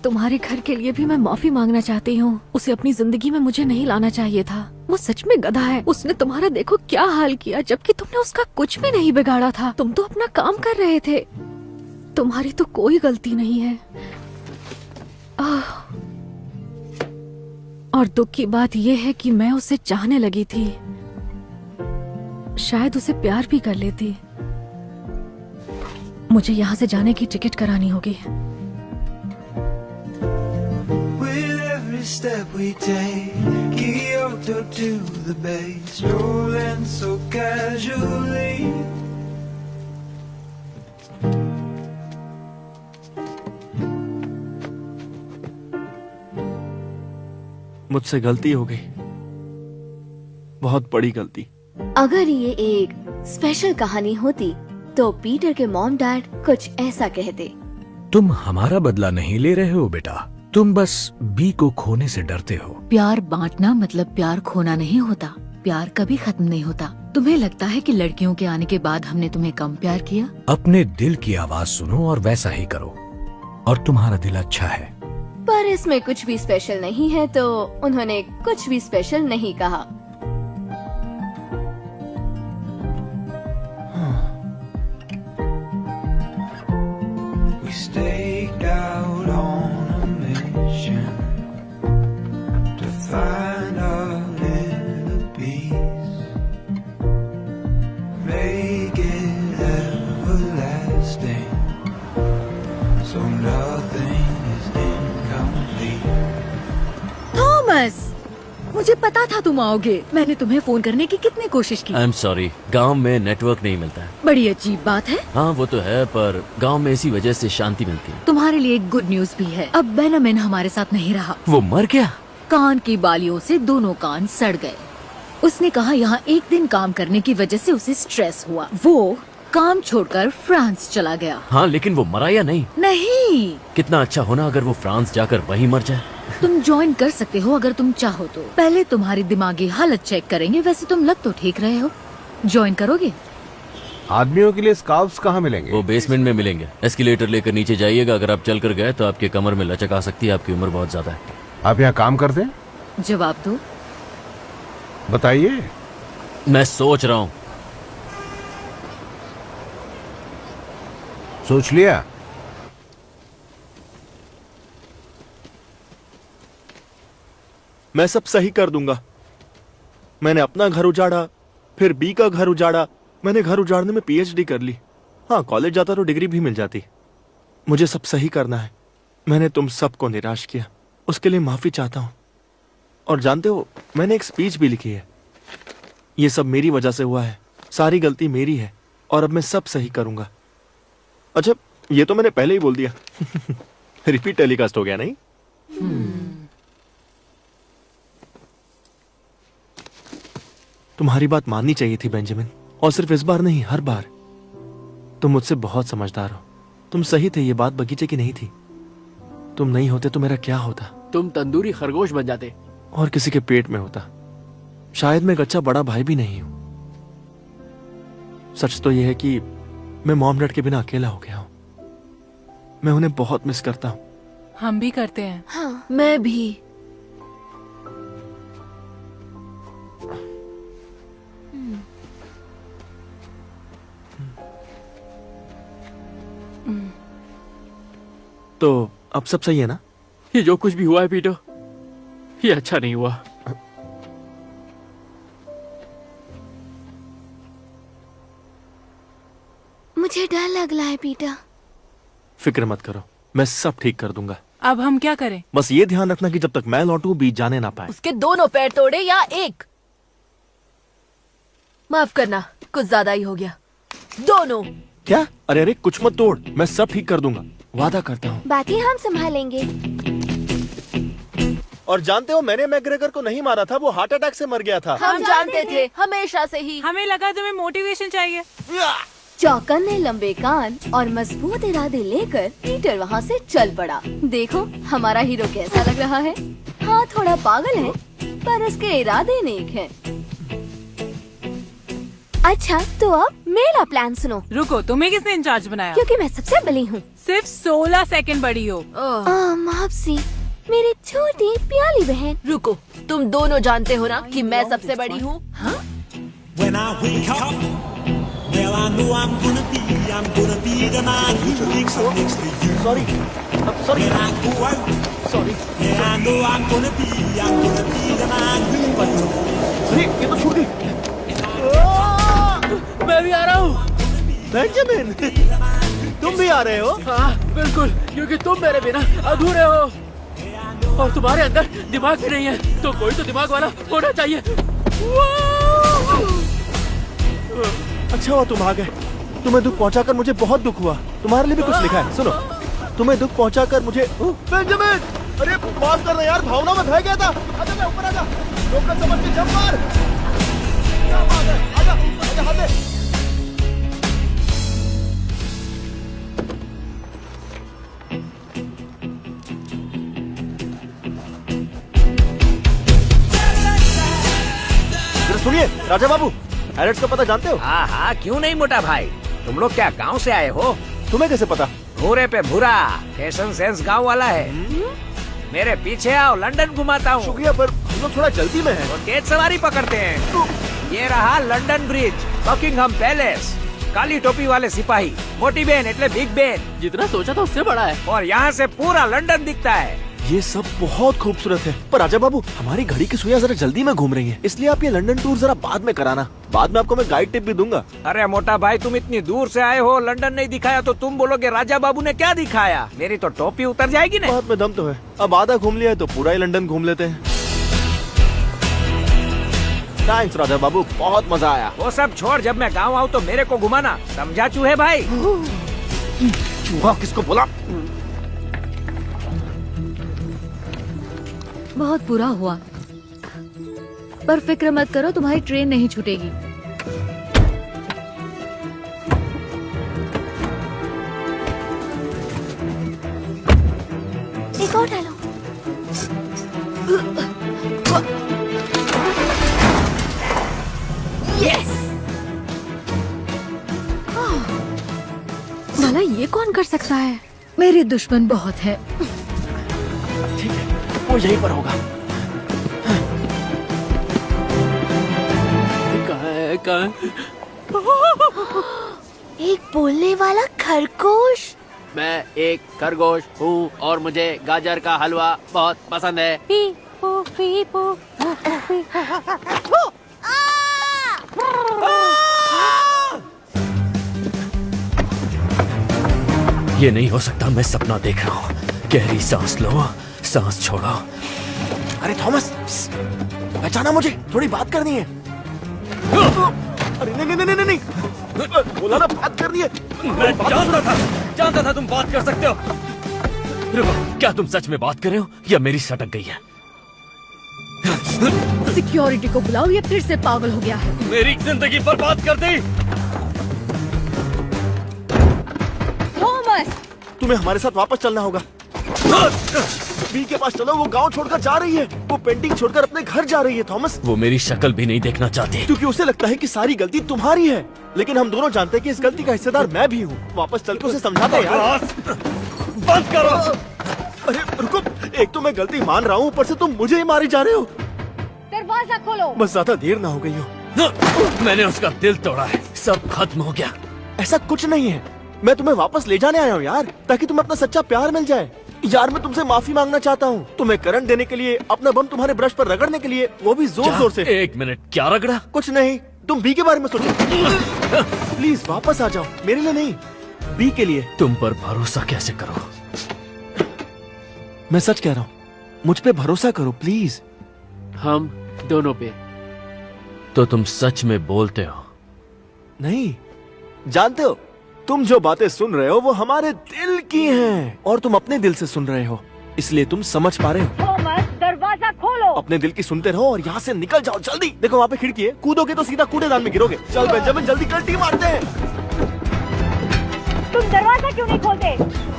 तुम्हारे घर के लिए भी मैं माफी मांगना चाहती हूँ। उसे अपनी जिंदगी में मुझे नहीं लाना चाहिए था। वो सच में गधा है। उसने तुम्हारा देखो क्या हाल किया, जबकि तुमने उसका कुछ भी नहीं बिगाड़ा था। तुम तो अपना काम कर रहे थे। तुम्हारी तो कोई गलती नहीं है। और दुख की बात यह है कि मैं उसे चाहने लगी थी। शायद उसे प्यार भी कर लेती। मुझे यहाँ से जाने की टिकट करानी होगी। With every step we take, Kyoto to the bay, strolling so casually. मुझसे गलती हो गई, बहुत बड़ी गलती। अगर ये एक स्पेशल कहानी होती तो पीटर के मॉम डैड कुछ ऐसा कहते। तुम हमारा बदला नहीं ले रहे हो बेटा, तुम बस बी को खोने से डरते हो। प्यार बांटना मतलब प्यार खोना नहीं होता। प्यार कभी खत्म नहीं होता। तुम्हें लगता है कि लड़कियों के आने के बाद हमने तुम्हें कम प्यार किया? अपने दिल की आवाज सुनो और वैसा ही करो, और तुम्हारा दिल अच्छा है। पर इसमें कुछ भी स्पेशल नहीं है, तो उन्होंने कुछ भी स्पेशल नहीं कहा। We staked out on a mission to find our little peace, make it everlasting, so nothing is incomplete. Thomas, मुझे पता था तुम आओगे। मैंने तुम्हें फोन करने की कितनी कोशिश की। आई एम सॉरी, गांव में नेटवर्क नहीं मिलता है। बड़ी अजीब बात है। हाँ वो तो है, पर गांव में इसी वजह से शांति मिलती है। तुम्हारे लिए एक गुड न्यूज भी है। अब बेनामिन हमारे साथ नहीं रहा। वो मर गया? कान की बालियों से दोनों कान सड़ गए। उसने कहा यहाँ एक दिन काम करने की वजह से उसे स्ट्रेस हुआ। वो काम छोड़कर फ्रांस चला गया। हाँ, लेकिन वो मरा या नहीं? नहीं। कितना अच्छा होना अगर वो फ्रांस जाकर वहीं मर जाए। तुम ज्वाइन कर सकते हो अगर तुम चाहो तो। पहले तुम्हारी दिमागी हालत चेक करेंगे। वैसे तुम लग तो ठीक रहे हो। ज्वाइन करोगे? आदमियों के लिए स्कार्फ्स कहाँ मिलेंगे? वो बेसमेंट में मिलेंगे। एस्केलेटर लेकर नीचे जाइएगा। अगर आप चल कर गए तो आपके कमर में लचक आ सकती है। आपकी उम्र बहुत ज्यादा है। आप यहाँ काम करते हैं? जवाब दो। बताइए। मैं सोच रहा हूँ। सोच लिया? मैं सब सही कर दूंगा। मैंने अपना घर उजाड़ा, फिर बी का घर उजाड़ा। मैंने घर उजाड़ने में पीएचडी कर ली। हाँ, कॉलेज जाता तो डिग्री भी मिल जाती। मुझे सब सही करना है। मैंने तुम सबको निराश किया, उसके लिए माफी चाहता हूं। और जानते हो, मैंने एक स्पीच भी लिखी है। ये सब मेरी वजह से हुआ है। सारी गलती मेरी है और अब मैं सब सही करूंगा। अच्छा, ये तो मैंने पहले ही बोल दिया। रिपीट टेलीकास्ट हो गया नहीं? तुम्हारी बात माननी चाहिए थी बेंजामिन, और सिर्फ इस बार नहीं, हर बार। तुम मुझसे बहुत समझदार हो। तुम सही थे, ये बात बगीचे की नहीं थी। तुम नहीं होते तो मेरा क्या होता? तुम तंदूरी खरगोश बन जाते और किसी के पेट में होता। शायद मैं एक अच्छा बड़ा भाई भी नहीं हूं। सच तो यह है कि मैं मॉम डैड के बिना अकेला हो गया हूं। मैं उन्हें बहुत मिस करता हूं। हम भी करते हैं। हाँ, मैं भी। तो अब सब सही है ना? ये जो कुछ भी हुआ है पीटर, ये अच्छा नहीं हुआ। मुझे डर लग रहा है पीटर। फिक्र मत करो, मैं सब ठीक कर दूंगा। अब हम क्या करें? बस ये ध्यान रखना कि जब तक मैं लौटूं बीच जाने ना पाए। उसके दोनों पैर तोड़े या एक? माफ करना, कुछ ज्यादा ही हो गया। दोनों। क्या? अरे अरे, कुछ मत तोड़, मैं सब ठीक कर दूंगा, वादा करता हूँ। बाकी हम संभालेंगे। और जानते हो, मैंने मैग्रेगर को नहीं मारा था, वो हार्ट अटैक से मर गया था। हम जानते थे, हमेशा से ही। हमें लगा तुम्हें मोटिवेशन चाहिए। चौकन्ने लंबे कान और मजबूत इरादे लेकर पीटर वहाँ से चल पड़ा। देखो हमारा हीरो कैसा लग रहा है। हाँ, थोड़ा पागल है, पर उसके इरादे नेक हैं। अच्छा, तो अब मेरा प्लान सुनो। रुको, तुम्हें किसने इंचार्ज बनाया? क्योंकि मैं सबसे बड़ी हूँ। सिर्फ 16 सेकंड बड़ी हो। मापसी, मेरी छोटी प्याली बहन। रुको, तुम दोनों जानते हो ना कि मैं सबसे बड़ी हूँ। हाँ? When I wake up, well I know I'm gonna be the man who wakes up next to you. Sorry. When I go out, yeah I know I'm gonna be the man who wakes up. अरे ये तो छूट गई। मैं भी आ रहा हूँ। बेंजामिन, तुम भी आ रहे हो? हाँ बिल्कुल, क्योंकि तुम मेरे बिना अधूरे हो और तुम्हारे अंदर दिमाग भी नहीं है, तो कोई तो दिमाग वाला होना चाहिए। अच्छा हुआ तुम आ गए। तुम्हें दुख पहुंचाकर मुझे बहुत दुख हुआ। तुम्हारे लिए भी कुछ लिखा है, सुनो। तुम्हें दुख पहुंचाकर मुझे। बेंजामिन, अरे माफ करना यार, भावना में बह गया था। आजा मैं ऊपर, आजा, रोकना समझ के जंप मार। क्या बात है, आजा, आजा, हाथ दे। सुनिए राजा बाबू, हैरिस का पता जानते हो? हाँ हाँ, क्यों नहीं मोटा भाई। तुम लोग क्या गांव से आए हो? तुम्हें कैसे पता? भूरे पे भूरा, फैशन सेंस गांव वाला है। मेरे पीछे आओ, लंदन घुमाता हूँ। शुक्रिया, पर हम लोग थोड़ा जल्दी में हैं। तो तेज सवारी पकड़ते हैं। ये रहा लंदन ब्रिज, बकिंगहम पैलेस, काली टोपी वाले सिपाही, मोटी बहन एटले बिग बहन। जितना सोचा था उससे बड़ा है। और यहाँ से पूरा लंदन दिखता है। ये सब बहुत खूबसूरत है, पर राजा बाबू हमारी घड़ी की सुइयां जरा जल्दी में घूम रही हैं, इसलिए आप ये लंदन टूर जरा बाद में कराना। बाद में आपको मैं गाइड टिप भी दूंगा। अरे मोटा भाई, तुम इतनी दूर से आए हो, लंदन नहीं दिखाया तो तुम बोलोगे राजा बाबू ने क्या दिखाया। मेरी तो टोपी उतर जाएगी ना। बात में दम तो है। अब आधा घूम लिया है तो पूरा ही लंदन घूम लेते हैं। थैंक्स राजा बाबू, बहुत मजा आया। वो सब छोड़, जब मैं गाँव आऊँ तो मेरे को घुमाना, समझा चूहे भाई? चूहा किसको बोला? बहुत बुरा हुआ, पर फिक्र मत करो, तुम्हारी ट्रेन नहीं छूटेगी। एक और डालो। यस! भला ये कौन कर सकता है? मेरे दुश्मन बहुत है। ठीक है, वो यहीं पर होगा। कहाँ? एक बोलने वाला खरगोश। मैं एक खरगोश हूँ और मुझे गाजर का हलवा बहुत पसंद है। ये नहीं हो सकता, मैं सपना देख रहा हूँ। गहरी सांस लो, सांस छोड़ो। अरे थॉमस, पहचाना मुझे? थोड़ी बात करनी है। अरे नहीं नहीं नहीं नहीं नहीं। बोला ना बात करनी है। मैं जानता था तुम बात कर सकते हो। रुको, क्या तुम सच में बात कर रहे हो या मेरी सटक गई है? सिक्योरिटी को बुलाओ, ये फिर से पागल हो गया है। मेरी जिंदगी बर्बाद कर दी। थॉमस, तुम्हें हमारे साथ वापस चलना होगा। बी के पास चलो, वो गांव छोड़कर जा रही है। वो पेंटिंग छोड़कर अपने घर जा रही है थॉमस। वो मेरी शक्ल भी नहीं देखना चाहती क्योंकि उसे लगता है कि सारी गलती तुम्हारी है, लेकिन हम दोनों जानते हैं कि इस गलती का हिस्सेदार मैं भी हूँ। वापस चल के उसे समझाते हैं यार। बंद करो। अरे रुको, एक तो मैं गलती मान रहा हूँ, ऊपर से तुम मुझे ही मारी जा रहे हो। दरवाजा खोलो। बस ज्यादा देर ना हो गई हो। मैंने उसका दिल तोड़ा है, सब खत्म हो गया। ऐसा कुछ नहीं है, मैं तुम्हें वापस ले जाने आया हूँ यार, ताकि तुम्हें अपना सच्चा प्यार मिल जाए। यार मैं तुमसे माफी मांगना चाहता हूँ, तुम्हें करंट देने के लिए, अपना बम तुम्हारे ब्रश पर रगड़ने के लिए, वो भी जोर जोर से। एक मिनट, क्या रगड़ा? कुछ नहीं, तुम बी के बारे में सोचो। प्लीज वापस आ जाओ, मेरे लिए नहीं, बी के लिए। तुम पर भरोसा कैसे करो? मैं सच कह रहा हूँ, मुझ पे भरोसा करो प्लीज। हम दोनों पे। तो तुम सच में बोलते हो? नहीं, जानते हो, तुम जो बातें सुन रहे हो वो हमारे दिल की हैं, और तुम अपने दिल से सुन रहे हो, इसलिए तुम समझ पा रहे हो। थॉमस, दरवाजा खोलो। अपने दिल की सुनते रहो और यहाँ से निकल जाओ जल्दी। देखो वहाँ पे खिड़की है, कूदोगे तो सीधा कूड़ेदान में गिरोगे। चल बेंजामिन, जल्दी कर, टीम मारते हैं। तुम दरवाजा क्यों नहीं खोलते?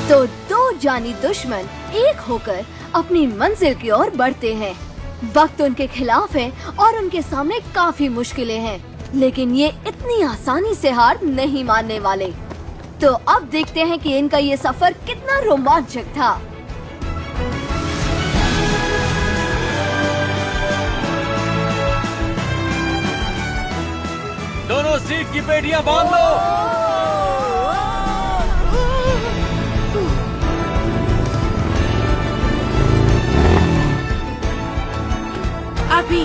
तो दो जानी दुश्मन एक होकर अपनी मंजिल की ओर बढ़ते हैं। वक्त उनके खिलाफ है और उनके सामने काफी मुश्किलें हैं, लेकिन ये इतनी आसानी से हार नहीं मानने वाले। तो अब देखते हैं कि इनका ये सफर कितना रोमांचक था। दोनों सीट की पेटियां बांध लो। अभी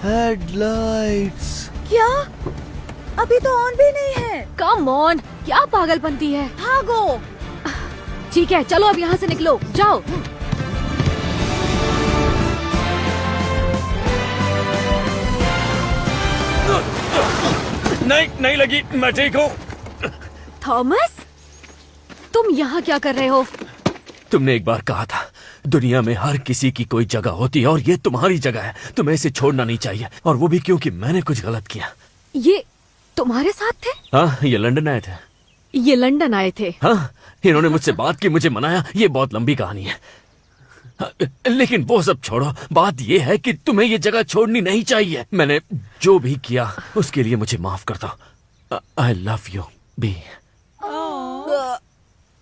हेडलाइट्स। क्या? अभी तो ऑन भी नहीं है। कम ऑन, क्या पागलपंती है। भागो। ठीक है, चलो अब यहाँ से निकलो, जाओ। नहीं लगी, मैं ठीक हूँ। थॉमस, तुम यहाँ क्या कर रहे हो? तुमने एक बार कहा था, दुनिया में हर किसी की कोई जगह होती है और ये तुम्हारी जगह है। तुम्हें इसे छोड़ना नहीं चाहिए, और वो भी क्योंकि मैंने कुछ गलत किया। ये तुम्हारे साथ थे? हाँ, ये लंदन आए थे। ये लंदन आए थे? हाँ, इन्होंने मुझसे बात की, मुझे मनाया। ये बहुत लंबी कहानी है, लेकिन वो सब छोड़ो। बात ये है कि तुम्हें ये जगह छोड़नी नहीं चाहिए। मैंने जो भी किया उसके लिए मुझे माफ कर दो। I love you B.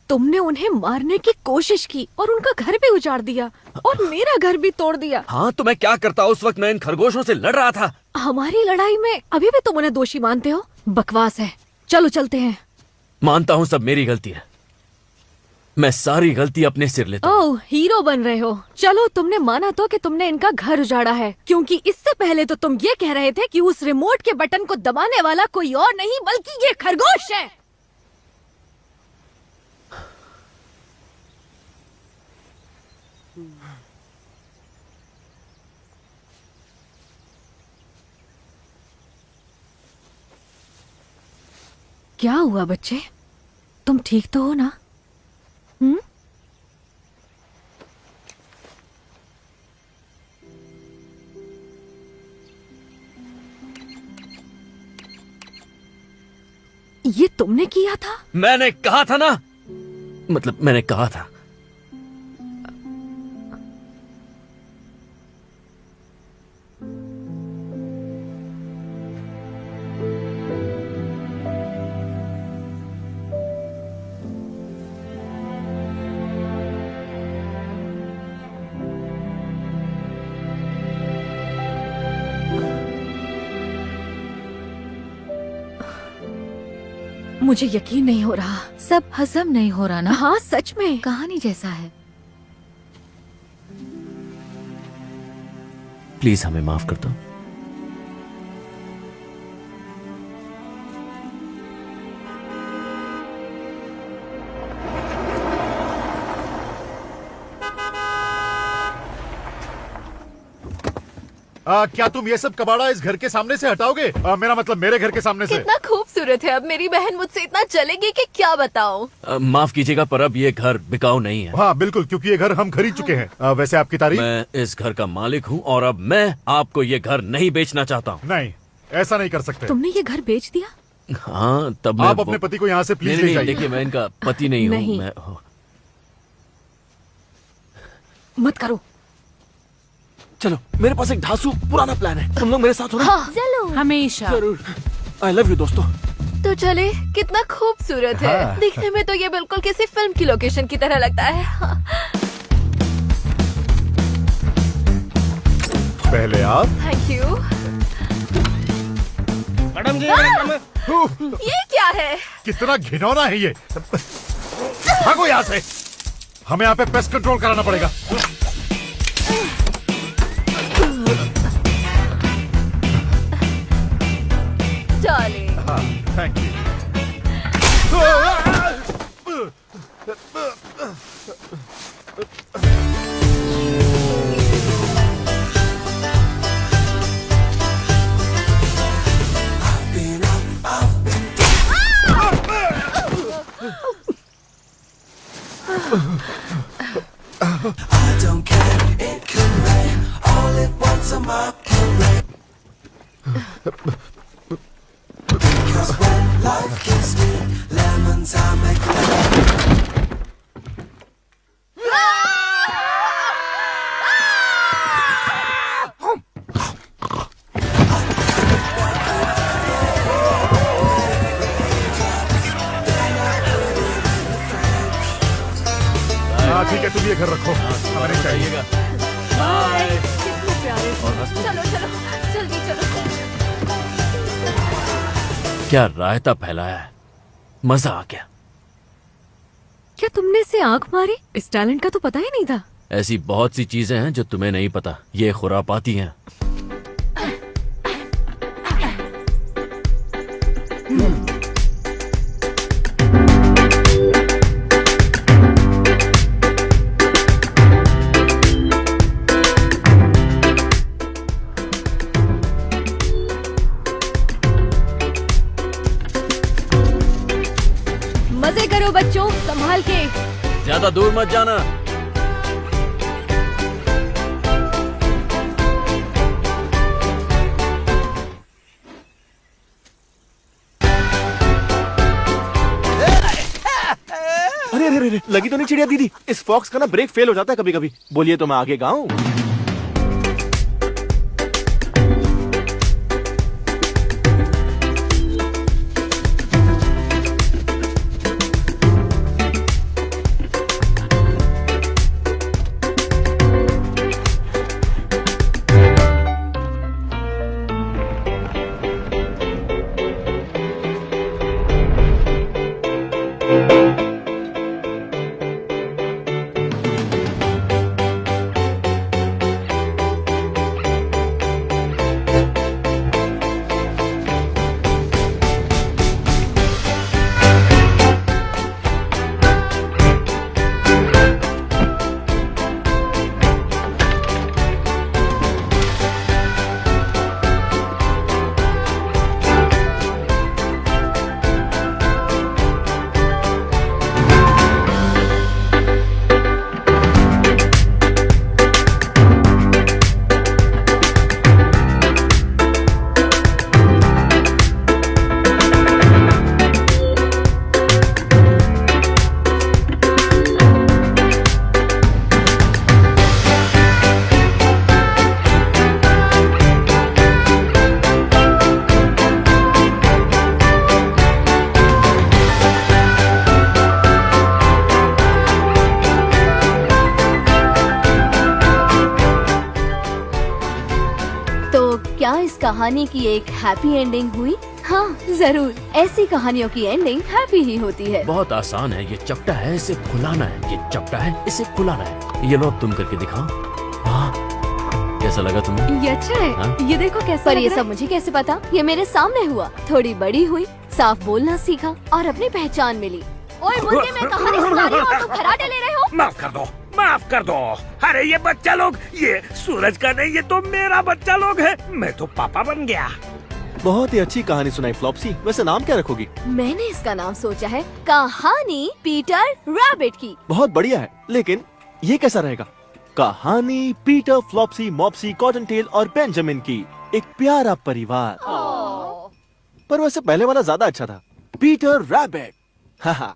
तुमने उन्हें मारने की कोशिश की और उनका घर भी उजाड़ दिया और मेरा घर भी तोड़ दिया। हाँ, तो मैं क्या करता? उस वक्त मैं इन खरगोशों से लड़ रहा था। हमारी लड़ाई में अभी भी तुम उन्हें दोषी मानते हो? बकवास है, चलो चलते हैं। मानता हूँ सब मेरी गलती है, मैं सारी गलती अपने सिर लेता हूँ। ओह, हीरो बन रहे हो। चलो, तुमने माना तो कि तुमने इनका घर उजाड़ा है, क्योंकि इससे पहले तो तुम ये कह रहे थे कि उस रिमोट के बटन को दबाने वाला कोई और नहीं बल्कि ये खरगोश है। क्या हुआ बच्चे, तुम ठीक तो हो ना? ये तुमने किया था? मैंने कहा था ना, मतलब मैंने कहा था। मुझे यकीन नहीं हो रहा। सब हजम नहीं हो रहा ना? हाँ, सच में कहानी जैसा है। प्लीज हमें माफ कर दो। क्या तुम ये सब कबाड़ा इस घर के सामने से हटाओगे? मेरा मतलब मेरे घर के सामने से। कितना खूबसूरत है। अब मेरी बहन मुझसे इतना जलेगी कि क्या बताऊं। माफ कीजिएगा पर अब ये घर बिकाऊ नहीं है। हाँ बिल्कुल, क्योंकि ये घर हम खरीद चुके हैं। वैसे आपकी तारीफ? मैं इस घर का मालिक हूँ और अब मैं आपको ये घर नहीं बेचना चाहता हूँ। नहीं, ऐसा नहीं कर सकते। तुमने ये घर बेच दिया? हाँ तब आप अपने पति को यहाँ से प्लीज ले जाइए। देखिए मैं इनका पति नहीं हूँ। नहीं। मैं मत करो। चलो, मेरे पास एक धांसू पुराना प्लान है। तुम लोग मेरे साथ हो ना? हाँ, चलो। हमेशा। जरूर। आई लव यू दोस्तों। तो चले, कितना खूबसूरत है। हाँ। दिखने में तो ये बिल्कुल किसी फिल्म की लोकेशन की तरह लगता है। पहले आप। Thank you. मैडम जी, ये क्या है? कितना घिनौना है ये। भागो यहाँ से। हमें यहाँ पे पेस्ट कंट्रोल कराना पड़ेगा। डार्लिंग। हाँ, thank you. I don't care, it can rain all at once on my parade. Because when life gives me lemons, I make lemons. हाँ ठीक है, तुम ये घर रखो। हमें चाहिएगा। बाय। कितने प्यारे। चलो चलो, जल्दी चलो। क्या रायता फैलाया है, मजा आ गया। क्या तुमने इसे आंख मारी? इस टैलेंट का तो पता ही नहीं था। ऐसी बहुत सी चीजें हैं जो तुम्हें नहीं पता, ये खुरापाती हैं। मजे करो बच्चों, संभाल के। ज्यादा दूर मत जाना। अरे अरे अरे, लगी तो नहीं चिड़िया दीदी? इस फॉक्स का ना ब्रेक फेल हो जाता है कभी कभी। बोलिए तो मैं आगे गाऊं? क्या इस कहानी की एक हैप्पी एंडिंग हुई? हाँ जरूर, ऐसी कहानियों की एंडिंग हैप्पी ही होती है। बहुत आसान है, ये चपटा है, इसे खुलाना है। ये चपटा है, इसे खुलाना है। ये लो, तुम करके दिखाओ। हाँ कैसा लगा तुम्हें? ये अच्छा है। हाँ? ये देखो कैसा पर लग ये रहा सब मुझे कैसे पता? ये मेरे सामने हुआ। थोड़ी बड़ी हुई, साफ बोलना सीखा और अपनी पहचान मिली। ओए मुझे मैं कहानी सुना रही हूँ और तुम खराटे ले रहे हो। माफ कर दो, माफ कर दो। अरे ये बच्चा लोग, ये सूरज का नहीं, ये तो मेरा बच्चा लोग है। मैं तो पापा बन गया। बहुत ही अच्छी कहानी सुनाई फ्लॉप्सी। वैसे नाम क्या रखोगी? मैंने इसका नाम सोचा है कहानी पीटर रैबिट की। बहुत बढ़िया है, लेकिन ये कैसा रहेगा? कहानी पीटर, फ्लॉप्सी, मॉप्सी, कॉटन टेल और बेंजामिन की एक प्यारा परिवार। पर वैसे पहले वाला ज्यादा अच्छा था, पीटर रैबिट। हाँ।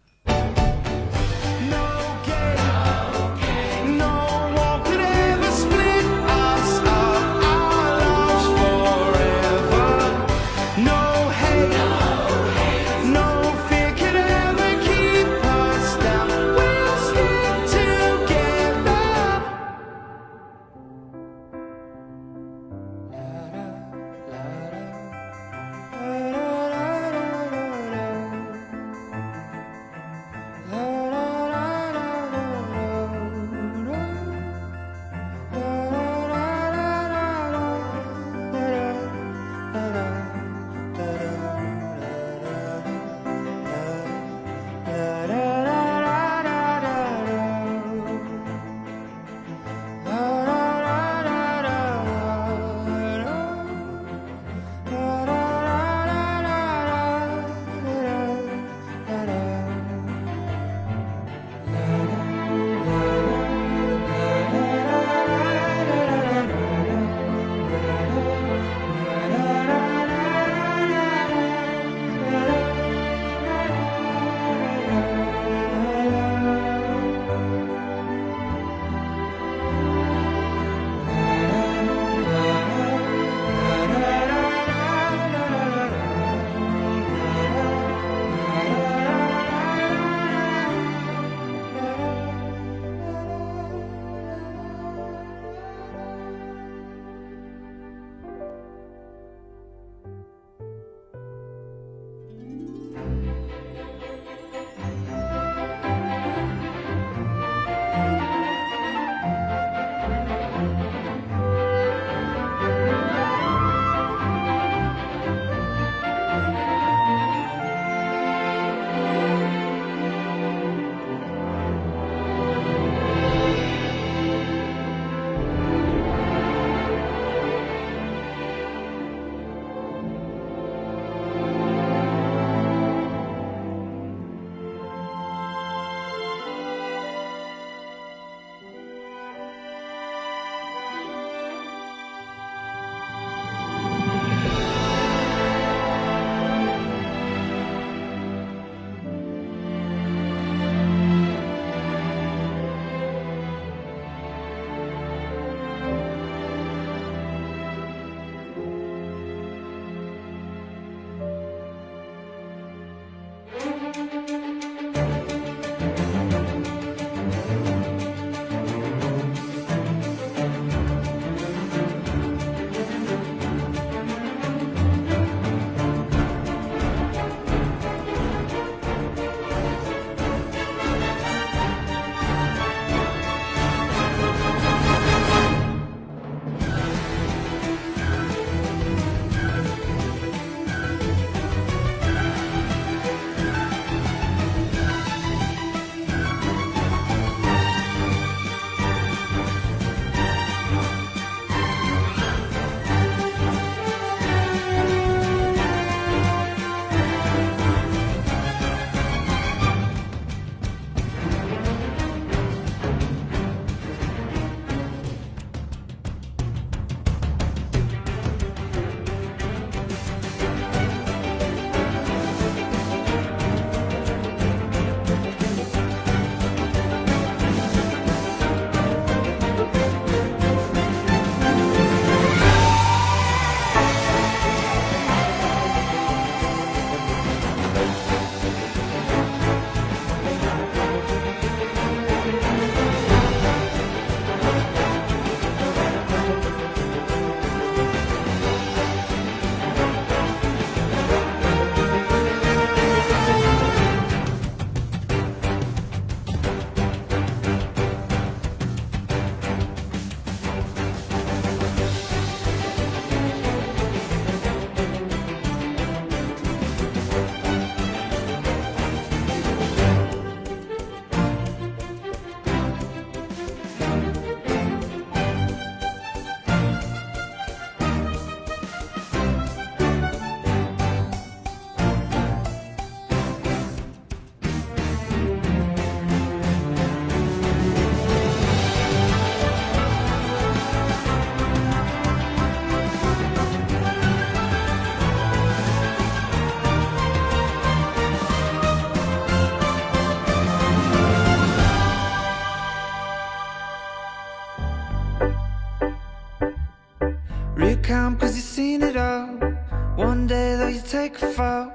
fall.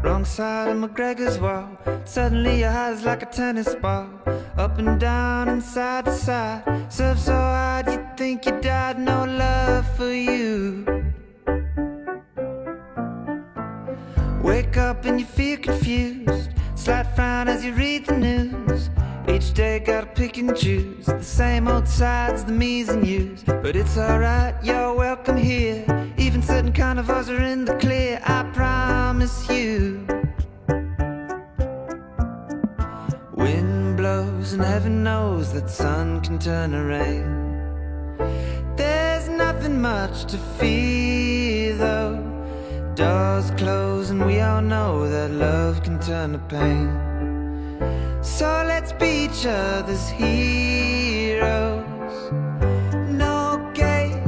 Wrong side of McGregor's wall. Suddenly your heart's like a tennis ball. Up and down and side to side. Serve so hard you think you died. No love for you. Wake up and you feel confused. Slight frown as you read the news. Each day gotta pick and choose. The same old sides, the me's and you's. But it's alright, you're welcome here. Even certain carnivores are in the clear, I promise you. Wind blows and heaven knows that sun can turn to rain. There's nothing much to fear though. Doors close and we all know that love can turn to pain. So let's be each other's heroes. No gate,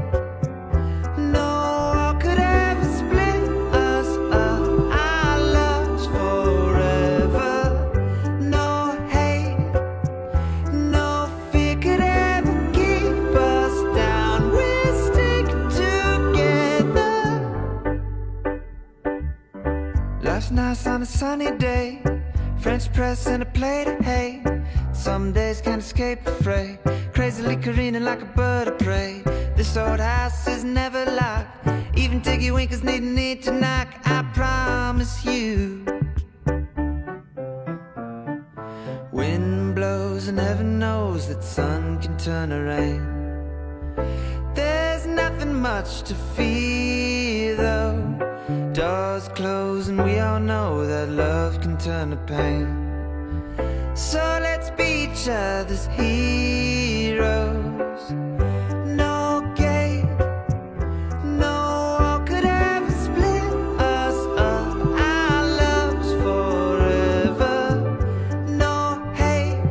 no wall could ever split us up. Our love's forever. No hate, no fear could ever keep us down. We'll stick together. Last night's on a sunny day. French press and a plate of hay. Some days can't escape the fray. Crazily careening like a bird of prey. This old house is never locked. Even Tiggy Winkers need to knock. I promise you. Wind blows and heaven knows that sun can turn to rain. There's nothing much to fear though. Doors close and we all know that love can turn to pain. So let's be each other's heroes. No gate, no wall could ever split us up. Our love's forever. No hate,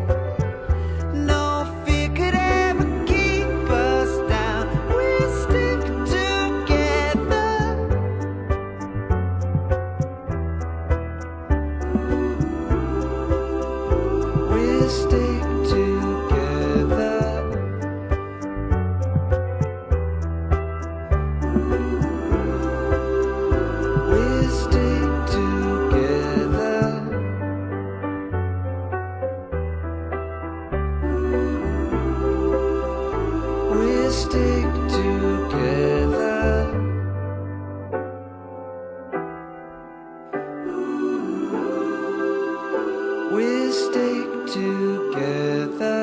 no fear could ever keep us down. We'll stick together. We'll stick together. We'll stick together. We'll stick together. We'll stick together.